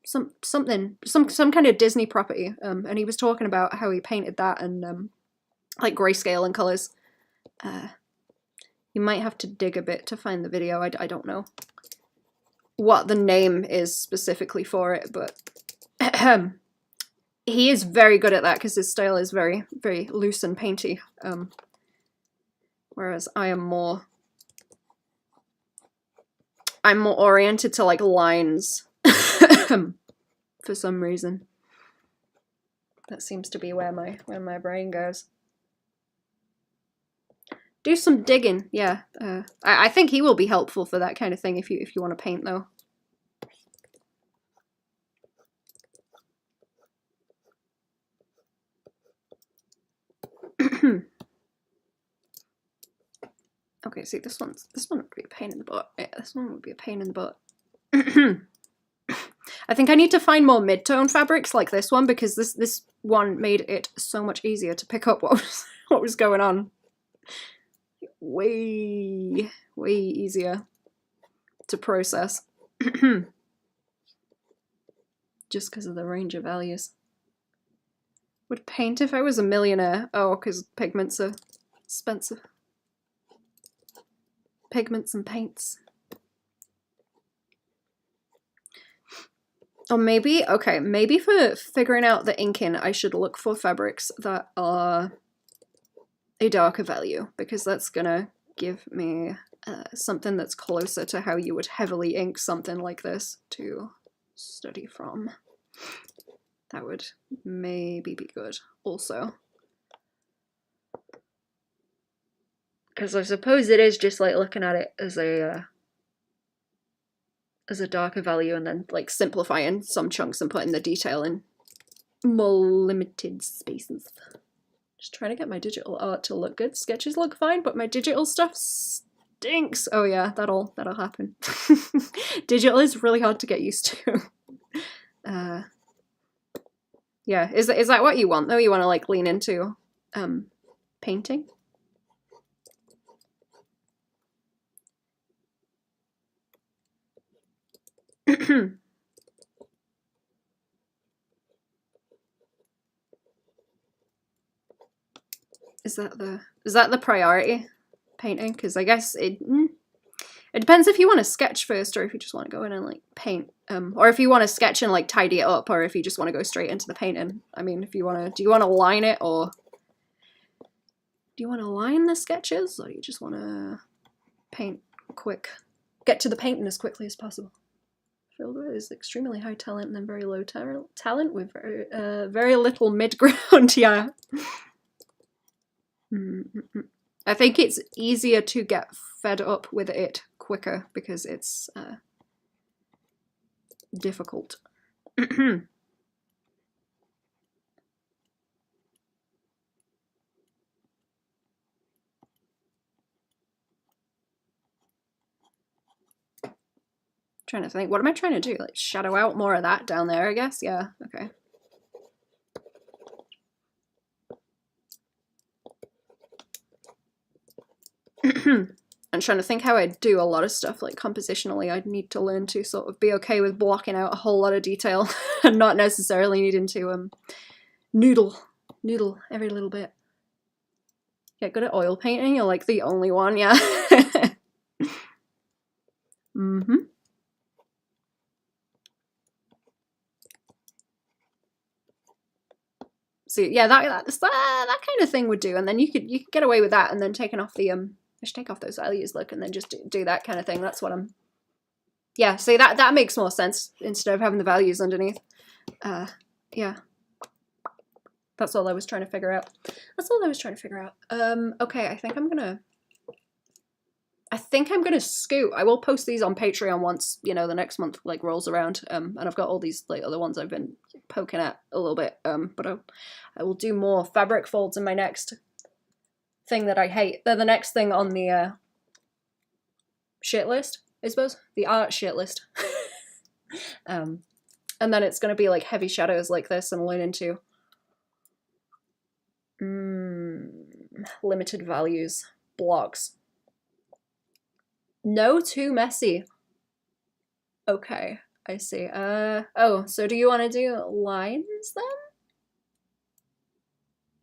Some kind of Disney property. And he was talking about how he painted that and like grayscale and colors. You might have to dig a bit to find the video. I don't know what the name is specifically for it, but he is very good at that because his style is very, very loose and painty. Whereas I'm more oriented to like lines for some reason. That seems to be where my brain goes. Do some digging, yeah. I think he will be helpful for that kind of thing if you want to paint though. Okay, see this one would be a pain in the butt. Yeah, this one would be a pain in the butt. I think I need to find more mid-tone fabrics like this one because this one made it so much easier to pick up what was going on. Way easier to process. Just because of the range of values. Would paint if I was a millionaire. Oh, because pigments are expensive. Pigments and paints. Or maybe, okay, maybe for figuring out the inking, I should look for fabrics that are a darker value, because that's gonna give me something that's closer to how you would heavily ink something like this to study from. That would maybe be good also. Because I suppose it is just like looking at it as a as a darker value and then like simplifying some chunks and putting the detail in more limited spaces. Just trying to get my digital art to look good. Sketches look fine, but my digital stuff stinks. Oh yeah, that'll happen. Digital is really hard to get used to. Yeah, is that what you want though? You want to like lean into painting? Is that the priority, painting? Because I guess it depends if you want to sketch first or if you just want to go in and like paint, or if you want to sketch and like tidy it up, or if you just want to go straight into the painting. I mean, if you want to, do you want to line it, or do you want to line the sketches, or do you just want to paint quick, get to the painting as quickly as possible? Fielder is extremely high talent and then very low talent with very little mid ground. Yeah. I think it's easier to get fed up with it quicker because it's difficult. Trying to think, what am I trying to do? Like shadow out more of that down there, I guess? Yeah, okay. I'm trying to think how I do a lot of stuff like compositionally. I'd need to learn to sort of be okay with blocking out a whole lot of detail and not necessarily needing to noodle every little bit. Get good at oil painting? You're like the only one, yeah. So yeah, that kind of thing would do, and then you could get away with that, and then taking off the I should take off those values, look, and then just do that kind of thing. That's what I'm. Yeah, see that makes more sense instead of having the values underneath. Yeah. That's all I was trying to figure out. Okay, I think I'm gonna scoot. I will post these on Patreon once, you know, the next month like rolls around. And I've got all these like other ones I've been poking at a little bit. But I will do more fabric folds in my next thing that I hate. They're the next thing on the shit list, I suppose. The art shit list. And then it's gonna be like heavy shadows like this and lean into limited values blocks. No, too messy. Okay, I see. Oh, so do you want to do lines then?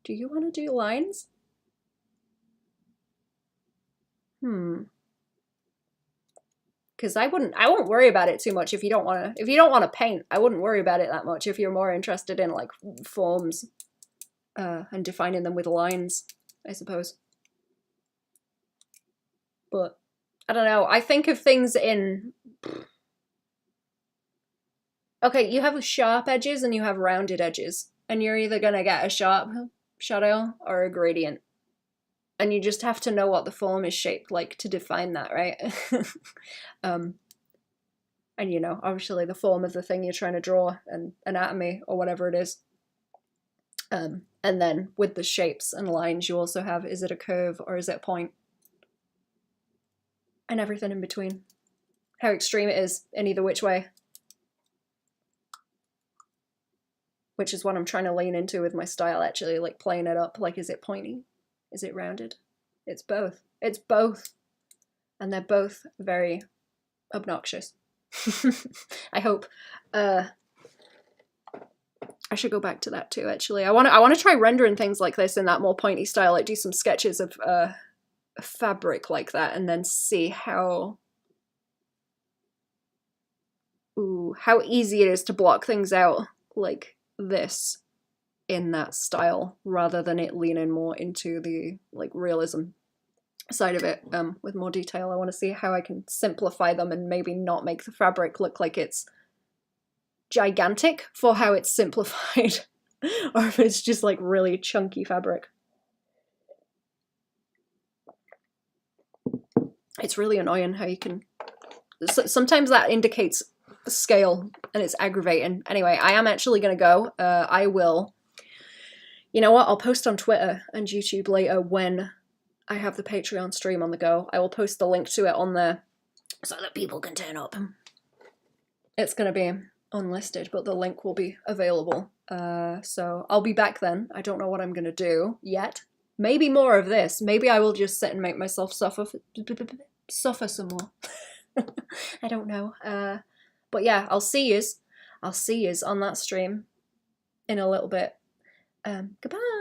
Do you want to do lines? Because I won't worry about it too much if you don't want to paint. I wouldn't worry about it that much if you're more interested in like forms and defining them with lines, I suppose. But I don't know. I think of things in... Okay, you have sharp edges and you have rounded edges. And you're either going to get a sharp shadow or a gradient. And you just have to know what the form is shaped like to define that, right? And you know, obviously the form of the thing you're trying to draw and anatomy or whatever it is. And then with the shapes and lines, you also have, is it a curve or is it a point? And everything in between. How extreme it is in either which way. Which is what I'm trying to lean into with my style, actually, like playing it up. Like, is it pointy? Is it rounded? It's both. It's both. And they're both very obnoxious. I hope. I should go back to that too, actually. I want to try rendering things like this in that more pointy style, like do some sketches of fabric like that and then see how easy it is to block things out like this in that style rather than it leaning more into the like realism side of it with more detail. I want to see how I can simplify them and maybe not make the fabric look like it's gigantic for how it's simplified or if it's just like really chunky fabric. It's really annoying how you can sometimes that indicates scale, and it's aggravating. Anyway, I am actually going to go. I will... You know what? I'll post on Twitter and YouTube later when I have the Patreon stream on the go. I will post the link to it on there so that people can turn up. It's going to be unlisted, but the link will be available. So I'll be back then. I don't know what I'm going to do yet. Maybe more of this. Maybe I will just sit and make myself suffer some more. I don't know. But yeah, I'll see yous on that stream in a little bit. Goodbye.